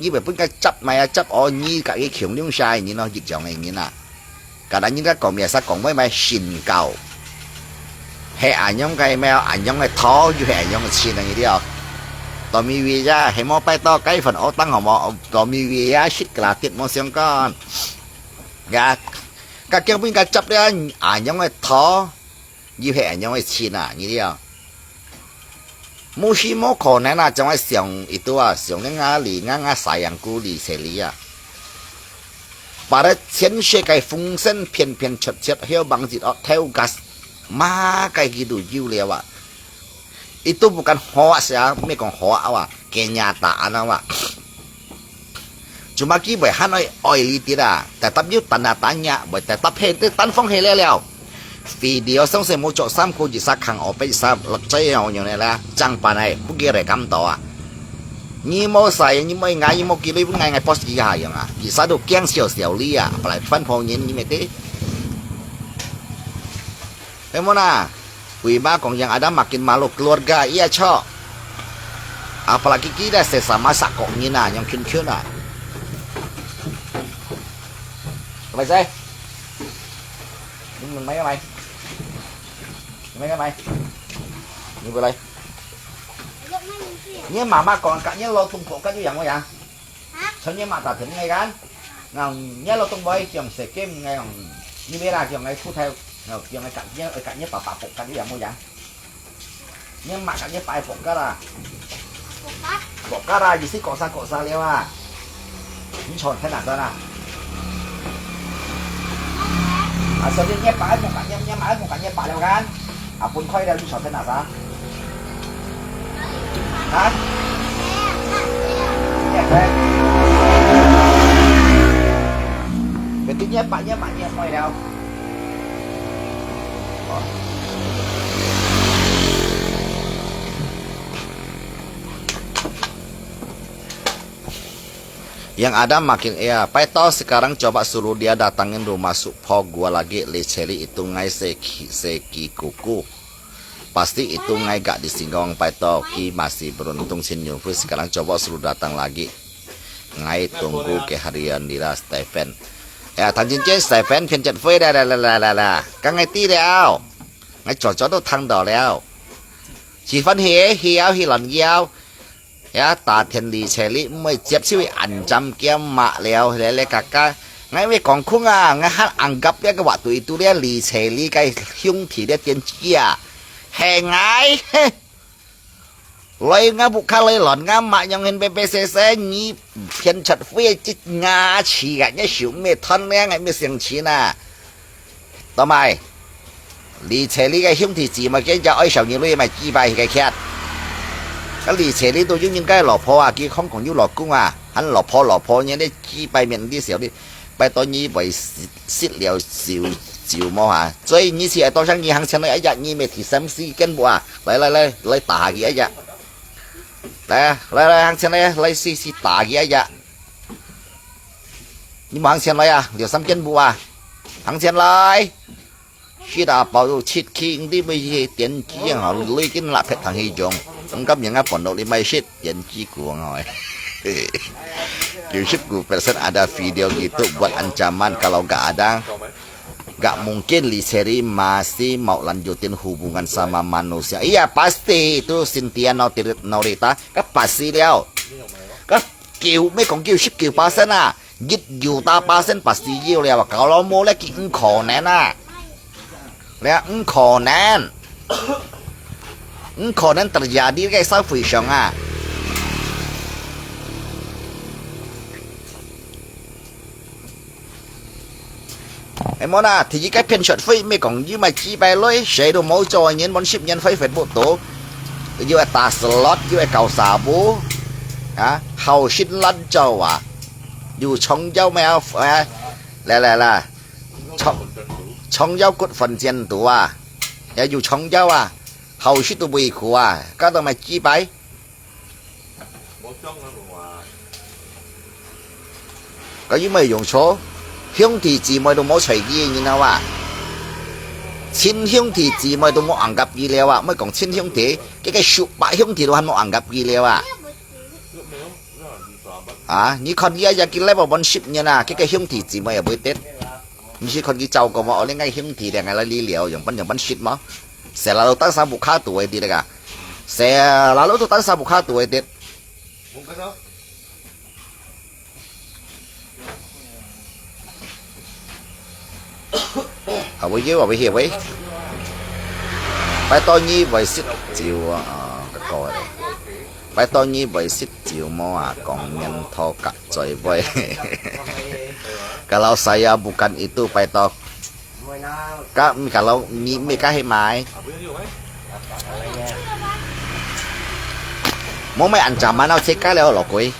Speaker 1: như vậy vẫn cái chấp mày chấp ở như cả cái kiểu liên sai như nó dịch dòng này như nào kadang những cái còn mẹ sa còn mấy mai xin cầu hệ ảnh nhóm cái mèo ảnh nhóm cái thó như hệ nhóm cái xin này đi không tao mi vi ra hệ mò bay to cái phần ô tăng họ mò tao mi vi ra shit là tiết mò xiang con gà các kiểu bên cái chấp đấy ảnh nhóm cái thó như hệ ảnh nhóm cái xin à như đi không mua xí mua khổ này là trong cái xiang ítตัวxiang cái ngã xài yang cú lì xài lì à把它前些个风声偏偏出出，还有帮子哦跳gas，妈个gitu就了啊！Itu bukan hoax ya, me kong hoax ah, kenyataan ah. Cuma kita hanoi oily tidak, tetap you tanda tanya, boleh tetap itu tanfong helel. Video xong sẽ mua chỗ sam cô chỉ sắc hàng ở bên sam lật chơi nhau như này là chẳng bàn này,不给人感到啊。你冇晒，你冇嗌，你冇見你本嗌post 幾下樣啊？而晒到驚少少呢啊，嚟分鋪嘢你咪啲，係冇呐？Wima kong yang ada makin malu keluarga iya cok. Apalagi kita sesama sakongina yang kyun ah. Mày say? Mình mấy cái mày? Mấy cái mày? Đi về đây. Nhưng mà còn cả nhớ lo tung phụ cái gì vậy hả? Sao nhưng mà ta thỉnh ngay gan? Nào nhớ lo tung bơi trường sẽ kiếm ngay như bây giờ trường ngay thu theo. Nào trường ngay cạnh nhớ bà phụ cái gì vậy mua vậy? Nhưng mà cạnh nhớ phải phụ cái là phụ cái là gì xí cọ xa liêu à? Những tròn thế nào đó nè? À sao đi nhớ phải một cạnh nhớ phải liêu gan? À phun khoai đâu những tròn thế nào sao? Hả? Cái tiếng nhếp bạn quay đâu? Yang ada makin Peto sekarang coba suruh dia datangin rumah Supo gua lagi leceri itu ngai seki kuku. Pasti itu ngai gak disinggung Peto ki masih beruntung senyum. Sekarang coba suruh datang lagi. Ngai tunggu keharian dira Stephen. Ya thằng trên Stephen phiên trận phê là các ngai tí đeo. Ngai trò đâu thăng đỏ đeo. Chỉ phân hi lần giao. Ya ta thiên lý chế lý mới tiếp xíu ảnh chăm kiếm mạ leo lê cả ngay với còn khung à ngay hát ăn gấp cái quả tụi tụi đeo lý chế lý cái hung thì đeo tiền chia hè ngay lấy ngay bụng khá lấy lợn ngay mạ nhông hình BBCC nhí phiên chật phê chứ ngã chỉ gạch nhá xíu mê thân nghe ngay mê xiềng chí nè tao mày lý chế lý cái hung thì chỉ mà cái cho ơi sầu nhiều lui mà chi bài cái khét cái lý chế lý tôi giống những cái lò po à kia không còn như lò cung à hắn lò po như đấy chi bay miệng đi xíu đi bay tôi như vậy xịt liều xíu mò à所以你是多想你行前来一日你咪提心思跟我啊嚟打佢一日嚟行前嚟試打佢一日你冇行前嚟啊留心跟我啊行前嚟khi đã bảo chít khi đi bây tiền chi họ lấy cái lạp hết thằng hy dùng không cấp những cái phần đầu đi may shit tiền chi của ngồi YouTube gue persen ada video gitu buat ancaman kalau gak mungkin Liseri masih mau lanjutin hubungan sama manusia. Iya pasti itu Cynthia Norita kan pasti dia kan kêu mấy con kêu ship kêu persen à giết nhiều ta persen pasti yêu dia kalau mau lagi engkau nena lihat engkau nen terjadi kayak selfish à em muốn à thì cái phiên short phim mấy còn như mà chi bài lối sẽ đồ mẫu cho những món ship nhân phơi Facebook tổ như là ta slot như là cầu xà bố à hậu xin lăn châu à dù trong dâu mèo là trong dâu cột phần tiền tổ à dù trong dâu à hậu xin tụ bì khổ à các tao mà chi bài có những mấy dùng số兄弟姊妹都冇隨意，然後啊，親兄弟姊妹都冇硬夾意了啊！乜講親兄弟，這個叔伯兄弟都係冇硬夾意了啊！啊，你看呢一日嘅 level 110年啊，這個兄弟姊妹又會跌，是看佢走過嘛，我哋ngay兄弟哋ngay嚟理療，用品 shit 嘛，成日都單手木卡度嘅啲嚟噶，成日都單手木卡度嘅啲。à với dưới và với hiểu với bài to nhi với xích chiều cái coi này bài to nhi với xích chiều mà còn nhân thọ cả trời với kalau saya bukan itu bài to kalau mereka hemai mau mấy ancaman nào chết cá leo lọ quỷ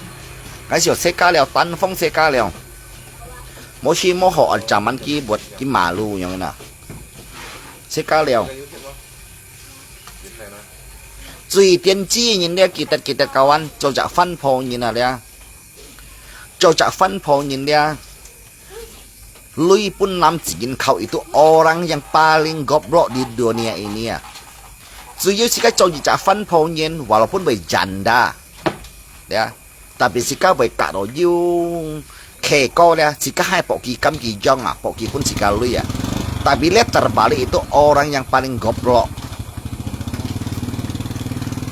Speaker 1: cái gì chết cá leo tấn phong chết cá leo mỗi khi mỗi họ chạm ăn kia bột cái马路như thế nào sẽ cá leo tùy tiền chi nhìn đây kita kawan cho chả phân phô nhìn nào đây cho chả phân phô nhìn đây lui pun nam jin kau itu orang yang paling goblok di dunia ini ya tùy si cái cho chả phân phô nhìn walaupun berjanda ya tapi si cái berkat đó you khe ko dia jika hai poki kam ki jong poki pun jika lu ya tapi lihat terbalik itu orang yang paling goblok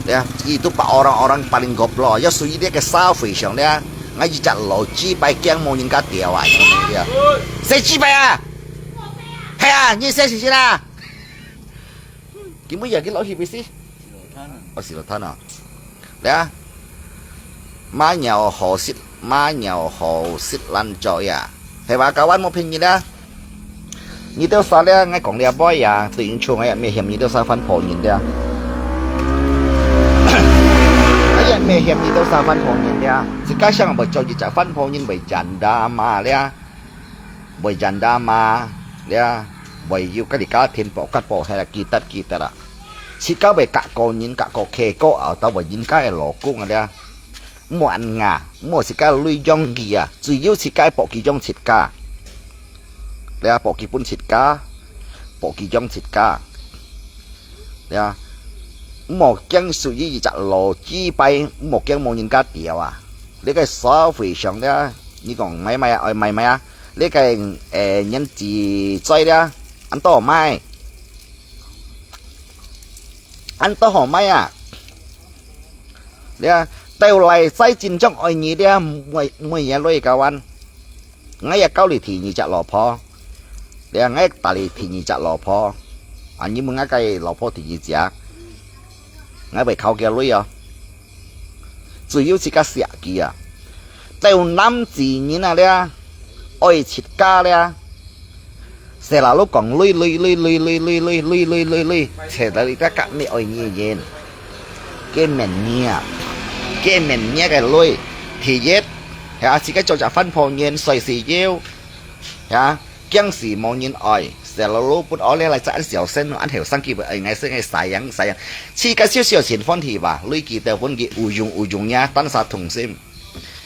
Speaker 1: ya itu pak orang-orang paling goblok ya sui dia ke selfish yang dia ngaji cak loji baik yang mau nyingkat dia wah dia saya cibai ah hei ni saya sih lah gimana ya cái lỗi gì sih oh xí lỗi à ya má nhau hồ xít má nhau hồ xít lan trội à thầy bà kawan một hình như đó như tôi sao đấy ngay còn đeo boy à tự nhiên chuông ấy mẹ hiểm như tôi sao phân phổ nhìn đấy ấy mẹ hiểm như tôi sao phân phổ nhìn đấy thì cái sang bởi cho chị trả phân phổ nhìn bởi chán đa mà đấy bởi chán đa mà đấy bởi yêu cái gì cả thiên bộ cắt bộ hay là kỳ tất à chỉ có bởi cả cô nhìn cả cô khe cô ở tao bởi nhìn cái lỗ cung ở đây mua ăn ngà mua xịt cá lui dong gì à chủ yếu xịt cá bộ kỳ dong xịt cá đây bộ kỳ bún xịt cá bộ kỳ dong xịt cá đây một chân suy gì chặt lò chi bay một chân một nhìn cá tiểu à lấy cái sáu phẩy xong đó như còn mấy à lấy cái nhân chỉ chơi đó ăn to mai à đây tao lại sai chính trong ở nhị đi mười nhà lôi kawan ngay ở cao lì thì nhị chặt lò pho để ngay tà lì thì nhị chặt lò pho anh như ngay cái lò pho thì nhị chặt ngay bị khâu kia lôi à chủ yếu chỉ cái sẹo kia tao năm gì như nào đấy ôi thịt cá đấy sẽ là lúc còn lui sẽ là các cặn này ôi nhị nhện cái mình nhé cái lôi thì giết hả chỉ cái cho trả phân phô nhiên xoay xì yêu hả kiêng xì mong nhiên ỏi sẽ là lúc bút ó lên lại ăn xỉu sen ăn hiểu sang kỳ vậy ngày xưa ngày xài chỉ cái xíu tiền phân thì bà lôi kỳ tờ vốn kỳ u dùng nha tan sát thùng sim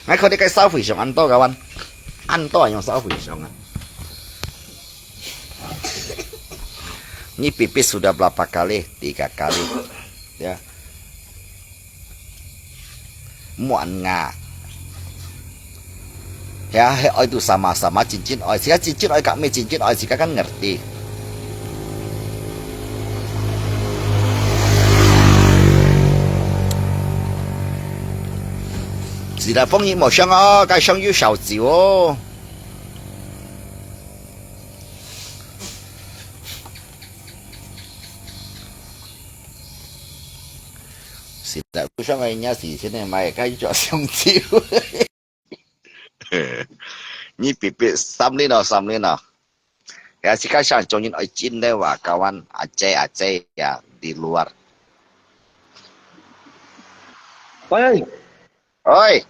Speaker 1: ngay khỏi cái sao phỉ sống ăn to các bạn ăn to nhưng sao phỉ sống à ini pipis sudah berapa kali 3 kali ya muan nga ya oi itu sama-sama cincin oi sih cincin oi kami cincin oi sih kan ngerti chỉ là phong nhiệt một sang cái sang yu sầu chiu xịt là tôi sang ngày nhà xịt thế này mày cái chỗ xong chiếu như bị xăm lên nào ya si kasih cho những ai chín đây và kawan Aceh ya di luar
Speaker 3: ơi
Speaker 1: ơi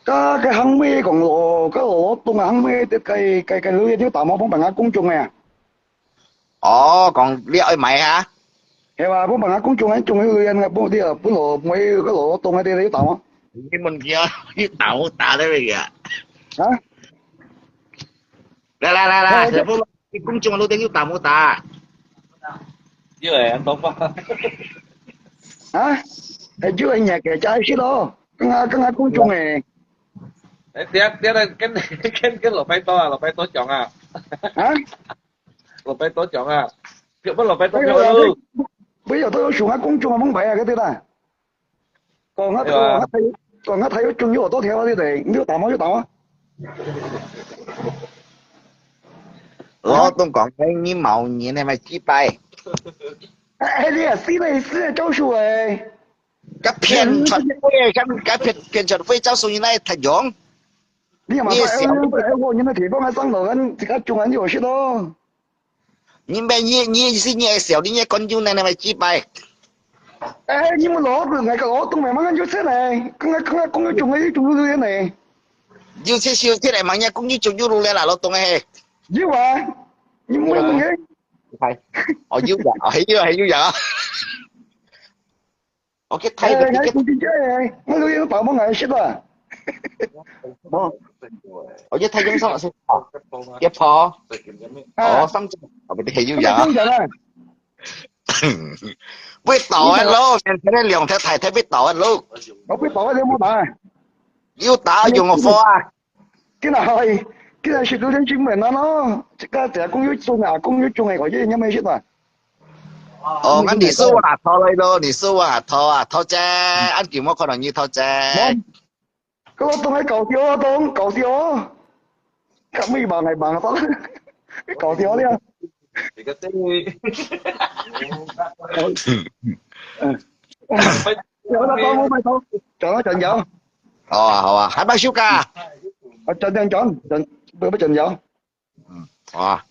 Speaker 3: cái hang mê còn lộ cái lộ tung hang mê cái lưới nếu tạo mong bằng cung chung nè
Speaker 1: còn đi ơi mày hả
Speaker 3: hè mà bố bằng cung chung ấy chung cái lưới anh bố đi ở bố lộ mấy cái lộ tung ấy đi lấy tạo
Speaker 1: cái mình kia cái tàu ta đấy bây giờ
Speaker 3: hả
Speaker 1: là bố cái cung chung luôn tiếng tàu mô ta
Speaker 2: với lại anh Tống
Speaker 3: hả ở dưới anh nhà kẻ trai xí đó cái cung chung này
Speaker 2: tiếc là cái lỗ bay to chọn à
Speaker 3: Hả?
Speaker 2: Lột tay tốt chọn à. Kiểu bắt lột tay tốt
Speaker 3: Bây
Speaker 2: chọn
Speaker 3: giờ,
Speaker 2: luôn.
Speaker 3: bây giờ tôi xuống cũng chung mong bẻ cái thế này. Còn
Speaker 2: Đây mà.
Speaker 3: còn thấy chung với tôi theo thế này, nếu tao mới tao.
Speaker 1: lo tung còn cái như màu như này mà chỉ bay
Speaker 3: Ê, đi à, xí này cháu sủa.
Speaker 1: 个骗出飞，个骗出飞，就属于那太阳。
Speaker 3: 你嘛在
Speaker 1: 你小
Speaker 3: 我你那地方还上楼人，这个中人有些咯。
Speaker 1: 你咩你是你小，你con yêu này mà chỉ bay。
Speaker 3: 哎，你们攞佢，個攞東咪掹緊咗出嚟，講中咗呢？
Speaker 1: 要些少啲嚟問嘢，公於仲要努力啦，老東誒。
Speaker 3: 要啊，要咩嘅？
Speaker 1: 係，我要人，係要人。我嘅睇
Speaker 3: 誒，
Speaker 1: 到
Speaker 3: 我見啫，我都要大幫藝術啊。
Speaker 1: 我一睇影相先，一破，我心我哋係要人。
Speaker 3: 人啊，biết
Speaker 1: tỏ anh lô, cái này liều theo thầy thấy biết tỏ anh lô.
Speaker 3: 我俾打你有冇打？
Speaker 1: 要打用個科啊！
Speaker 3: 今日係，今日説到啲專門啦咯，即刻成日公於種啊，公於種係嗰啲有咩説啊？
Speaker 1: 哦，咁你輸啊，拖你咯，你輸啊，拖啫，anh叫我可能要拖啫。
Speaker 3: 嗰個當係舊掉啊，當舊掉啊，咁咩bằng係bằng得，舊掉啲啊。
Speaker 2: Thì cái tên
Speaker 3: 有得講冇咪講，仲一陣有，
Speaker 1: 好啊，係咪燒㗎？
Speaker 3: 陣不陣有。
Speaker 1: 好啊。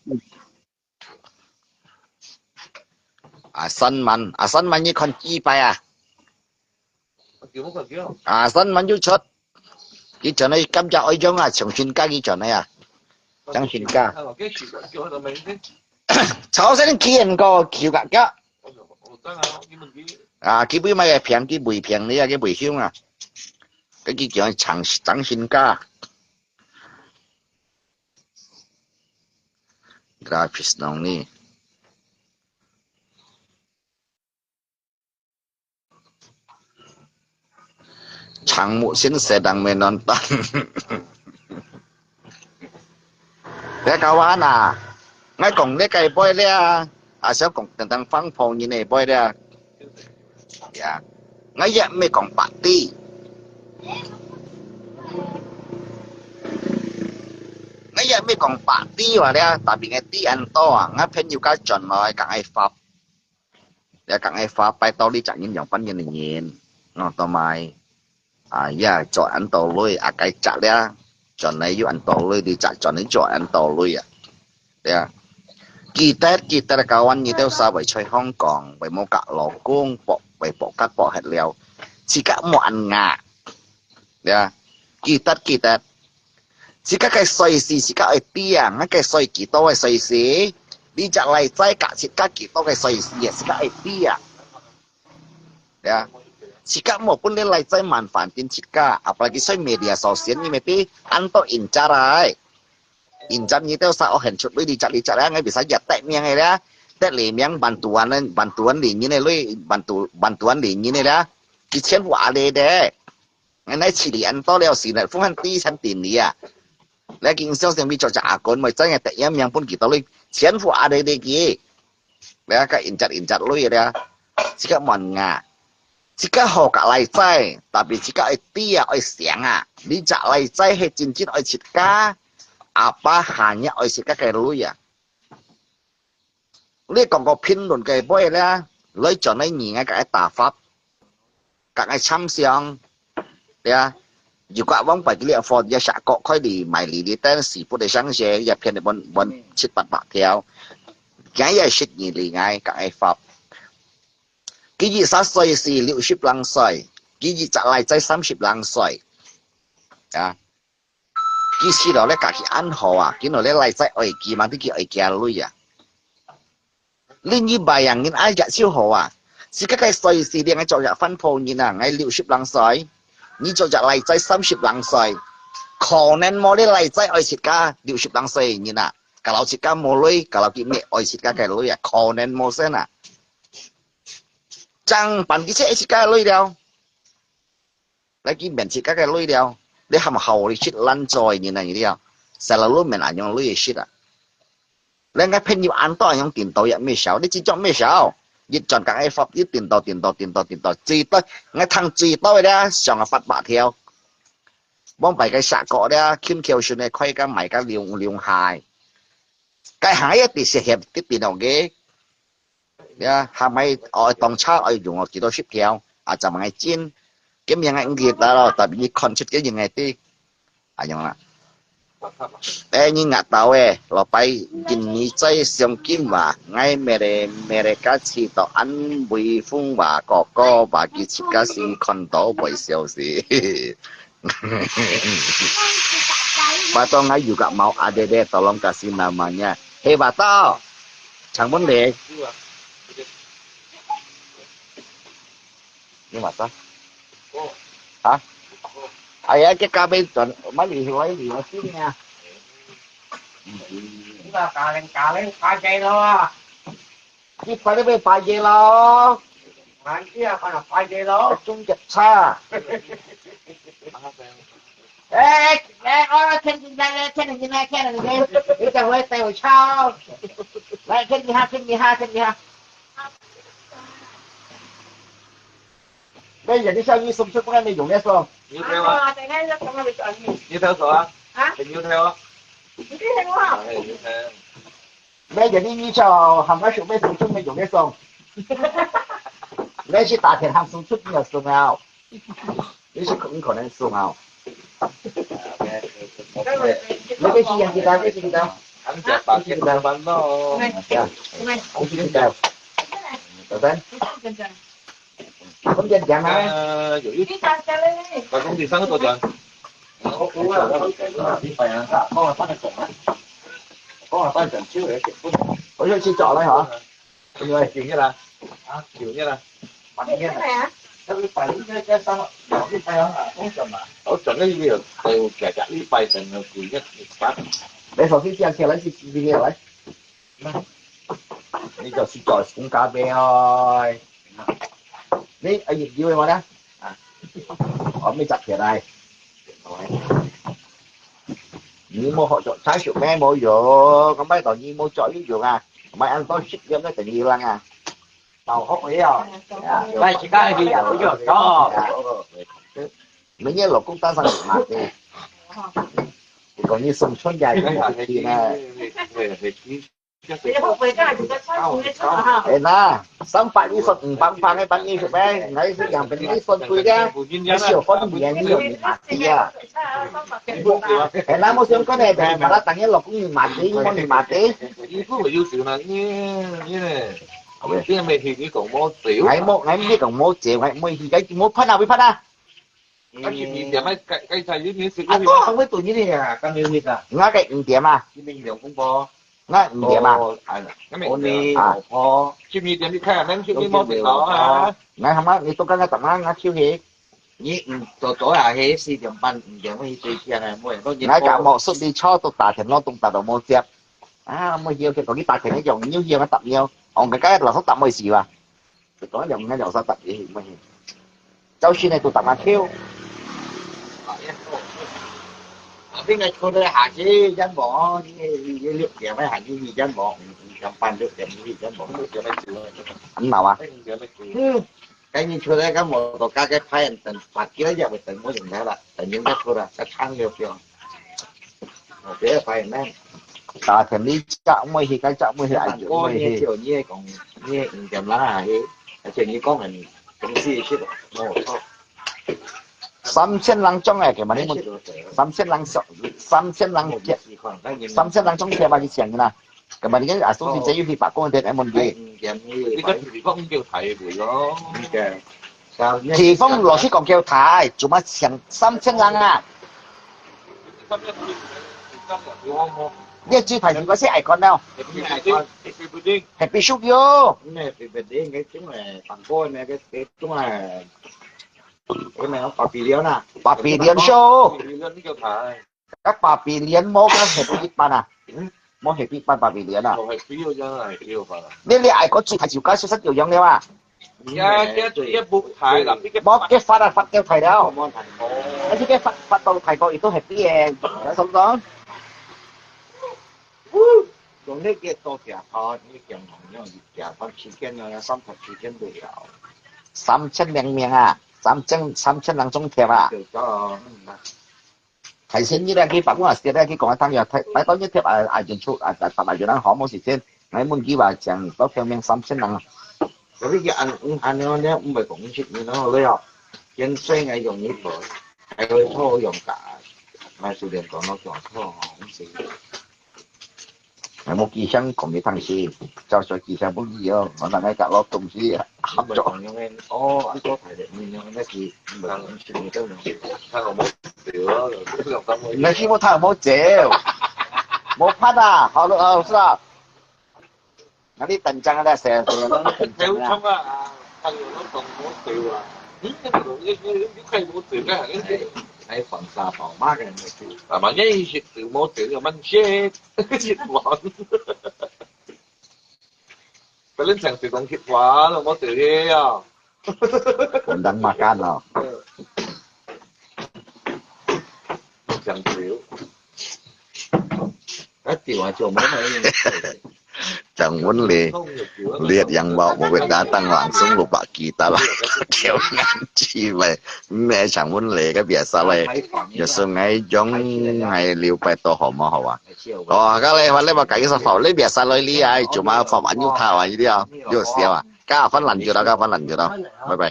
Speaker 1: 新聞要看幾bài啊？kiểu
Speaker 2: một kiểu
Speaker 1: 新聞要出，佢陣你今日愛用啊，長春街佢陣你啊，長春街。
Speaker 2: cái kiểu là mình cái
Speaker 1: 炒聲見過橋格㗎。
Speaker 2: ตั้งcái mình cái
Speaker 1: 佢俾咪平，佢唔平你啊，佢唔香啊。佢叫長春街。grafis dong nih. Chang Musin sedang menonton. Dia kawan à, ngay cùng cái cây boy dia, sao cùng tentang phang phong như này boy dia. Ya, ngay vậy mấy cùng party. Ngay vậy mấy cùng party mà dia, tapi ngay ti ăn to, ngay pen nhiều cái chọn rồi càng ai pháp. Dia càng ai pháp, bay tao đi chẳng những dòng phân như này nhìn, ngon to mai. Ya chọn ăn to lui, cái chả dia. Chọn này anh tổ lui đi chặt chọn này chọn anh tổ lui à, yeah. Kita kawan như theo sao vậy chơi Hong Kong vậy mau cả lò cung bỏ vậy bỏ cắt bỏ hết liều chỉ cả một ăn ngà, yeah. Kita chỉ cả cái xoay xì chỉ cả cái tiếng cái xoay chỉ to cái xoay xì đi chặt lại trái cả chỉ cả chỉ to cái xoay xì chỉ cả cái tiếng, yeah. Jika maupun nilai saya manfaatin jika apalagi saya media sosial ini mesti anto incarai incar itu saya oh hencut lu dicari nggak bisa jatek yang ya tek yang bantuan di ini lu bantuan di ini ya kichen wa de de ngai chỉ anto leo sih nak phun ti san tin dia lagi insel yang bicara akun mai saya tek yang pun kita lu chen wa de ki ya ka incar lu ya jika mon nga jika họ cả lại trái, tapi jika dia oi siang à, đi chặt lại trái hay cincin oi cika, apa hanya oi cika cái lu ya. Lý còn có pin luận cái boy ra, lấy cho nó nhìn cái tà pháp, cái chăm xiang, ya. Juga bang bagi lihat phone ya sak kok khoi di mai li di ten si pu de sang xe ya phiền de bon chit pat bạc theo, cái ya shit nhìn li ngay cái pháp. Cái gì sát xoay xì liệu ship lăng xoay, cái gì trả lại trái 30 lăng xoay, à, cái gì đó là cả cái ăn hồ à, cái nó là lại trái ở kia mà cái ở kia lui à, lên như bài yang nhìn ai trả siêu hồ à, chỉ cái xoay xì đi ngay cho trả phân phô như nào ngay liệu ship lăng xoay, như cho trả lại trái 30 lăng xoay, khó nên mua lấy lại trái ở xịt ca liệu ship lăng xoay như nào, kalau xịt ca mua lui, kalau cái mẹ ở xịt ca cái lui à, khó nên mua xem à. Chẳng bằng cái xe cái lôi đeo lấy cái biển chỉ cái lôi đeo để hàm hậu đi chít lăn trôi như này như đeo sẽ là lúc mình ảnh用lôi shit à lên cái phim nhiều ăn to những tiền tàu vậy mấy sáu đi chỉ cho mấy sáu ít chọn các ai phát ít tiền tàu chỉ tới ngay thằng chỉ tới đó xong là phát bạc theo bóng bảy cái sạc cọ đó kim kiều xuân này quay cái mày cái liều liều hài cái hái thì sẽ hiệp cái tiền đồng ghế ya hàng mấy ở tông cha ở dùng ở chỉ đó ship theo à chả mà ngày chín cái miếng anh gì đó rồi tại vì con chết cái gì ngày tí à nhung là ê như ngã tàu là phải nhìn như chơi xem kim và ngay mẹ cái chỉ tao ăn bùi phong và có và cái chỉ cái xin con tàu bùi xíu xí và tao ngay juga mau ada tolong kasih namanya hei Bato chẳng vấn đề nhưng mà sao hả ai cái ca bên chuẩn mấy gì nó xíu nha
Speaker 4: chúng ta cà lên pha chay đó
Speaker 1: chứ phải đến bên phải gì lo
Speaker 4: bạn kia phải là pha chay đó
Speaker 1: chung chặt xa
Speaker 4: ê ôi trên này đi chẳng lấy tay của sao lại trên gì ha
Speaker 1: bây giờ đi sao như sung sức của em đi dùng đấy không
Speaker 2: Như theo á? Như theo sổ á?
Speaker 4: Hả?
Speaker 2: Thì như theo á? Như theo.
Speaker 1: bây giờ đi như cho hàng cái sự bây sung sức mới dùng đấy không bây giờ打铁hàng sung sức nhiều sung nào bây giờ cũng có nên sung nào lấy cái gì cái gì đó
Speaker 2: Anh chặt bạc trên bàn bánh đó.
Speaker 1: không chỉ cái đầu tiên không dân chẳng á
Speaker 2: Dữ và công ty sáng cái tổ trận.
Speaker 1: ủa sao chị chọn lại hả
Speaker 2: Người kiểu như là kiểu như là ở trận cái gì đều kể cả đi bay thành kiểu nhất phát
Speaker 1: để phòng khi xe lấy gì lấy đi cho chị chọn cũng cà phê rồi đi ở gì vui mà đó ở mới chặt thiệt này như mua họ chọn trái sụp mẹ mua vô có mấy tàu như mua chọn ví dụ à mấy ăn tối ship giống cái tình yêu lăng à
Speaker 4: tàu hốc ấy à đây chỉ có gì à bây giờ đó
Speaker 1: mấy nhớ lộc cũng ta sang mặt đi còn như sông xuân dài
Speaker 2: cái
Speaker 1: cũng
Speaker 2: là
Speaker 1: một thì là
Speaker 2: về
Speaker 1: ê na xong phải như sông băng hay băng như sụp mẹ ngay cái dạngเป็นที่คนคุยกันไม่เชี่ยวคนเบียนี่อยู่mặt thì à ê na một xem có này thì mà đã tặng nhớ lộc cũng như mặt đi con như mặt đi
Speaker 2: như phút là yêu sự là như này cái này thì cái cổng mô tiểu
Speaker 1: ngày biết còn mua triệu ngày mua thì cái mua phát nào biết phát à
Speaker 2: cái gì để mấy cái thầy với những sự
Speaker 4: à có không biết tụi như thế à con yêu à
Speaker 1: ngay cái điểm à
Speaker 4: chứ mình đều cũng có
Speaker 1: ngay điểm à
Speaker 2: cái mình
Speaker 4: ôn đi
Speaker 1: à
Speaker 4: có
Speaker 2: chim gì điểm đi khai nên chim đi mô thì đó à
Speaker 1: ngay không á, tôi có cái tặng ngay chiêu hiệp
Speaker 4: nhị tối à hết si điểm ban điểm mấy chơi kia này mỗi có
Speaker 1: ngay cả một số đi cho tôi tả thì nó tung tả đầu một tiếp à mua nhiều thì có cái tả thì nó dùng nhiều nó tập nhiều còn cái là không tập mấy gì mà thì có dòng ngay dòng sao tập gì mà cháu xin này tôi tập mà kêu
Speaker 4: cái này cô đây hạ chứ dân bỏ cái liệu điểm mấy hạ như gì dân bỏ làm ban được điểm gì dân bỏ
Speaker 2: điểm mấy chữ
Speaker 1: anh nào à
Speaker 2: điểm mấy chữ
Speaker 4: cái như chưa đấy các một tổ các cái phai tận phạt kia giờ phải tận mỗi chừng đó là tận những cái thôi là các khăn liều kiểu một cái phai này
Speaker 1: tả thì đi chạo mới thì cái chạo mới thì ảnh
Speaker 4: có
Speaker 1: mới
Speaker 4: như
Speaker 1: thì
Speaker 4: kiểu như còn như điểm lá à ấy chuyện như có mình cũng gì chứ một
Speaker 1: 三千人中嘅，其實你冇三千人嘅，三千人中嘅嘛以前嘅啦，咁啊，你而家啊，總之只要去白宮嘅，冇嘢。
Speaker 2: 呢個地方叫睇回咯，
Speaker 1: 地方羅斯講叫睇，做乜成三千人啊？呢豬排如果先係講啦，係必須要。
Speaker 4: này thì về đến cái chúng là bằng coi này cái chúng là cái này nó bảo bì liễu nè
Speaker 1: 白皮連 show，
Speaker 2: 呢叫睇，các
Speaker 1: 白皮連冇嘅係必班啊，冇係必班白皮連啊。
Speaker 2: 就係主要真係叫法。
Speaker 1: 你係嗰豬排條街出咗樣了啊？
Speaker 2: 一部睇嗱，呢個
Speaker 1: 冇嘅發啊發叫睇了。
Speaker 4: món thành phố
Speaker 1: 而且嘅發到泰國亦都係啲嘢，有咁講。
Speaker 4: 用呢個多條họ呢件紅樣條翻時間啊，30時間都有。
Speaker 1: 3,000兩面啊，3,000兩種貼啊。
Speaker 4: 就咗
Speaker 1: 提前呢咧，佢白話時咧，佢講一單嘢，睇到一貼啊演出啊，搭埋住單項目時間，我們佢話講多條面3,000兩。
Speaker 4: 嗰啲按呢咧唔係講出面咯，你又見聲係用呢個，係佢拖用架，咪數量講咯，講拖好死。
Speaker 1: 我冇記聲講俾當時，就算記聲冇意哦，我大概夾攞東西合作。
Speaker 4: 講用嘅，哦，呢個係面用咩字？唔係講出面都用。
Speaker 2: 睇我冇屌啊，都用得
Speaker 1: 你希望睇冇借，冇拍啊，好咯，是啦。嗰啲鄧爭咧，成日都鄧爭啊。
Speaker 2: 衝啊！睇我都冇屌啊！呢塊冇屌嘅，
Speaker 4: 喺防沙防媽嘅人嚟叫。
Speaker 2: 係嘛？一食屌冇屌又蚊chết chết hoạn. Phải lên sàn từ bằng kết quả rồi冇屌嘢啊！
Speaker 1: Undang makan loh.
Speaker 2: Sàn屌。
Speaker 4: Cái tiểu à chồng mới này.
Speaker 1: Chẳng muốn lihat yang bawa mobil datang langsung lupa kita lah. Kiểu ngắn chi vậy. Mẹ chẳng muốn lệ cái biasa vậy. Giờ sương ngay giống ngày liều bài tổ hổ mà hổ à. Cái này mà lấy mà cái sản phẩm lấy biasa lấy li ai. Cuma phẩm ảnh như thảo à như thế à. Như xíu à. Cá phân lần chưa đó, cá phân lần chưa đó. Bye bye.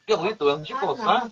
Speaker 2: Cái ông ấy tụi em chứ có sao?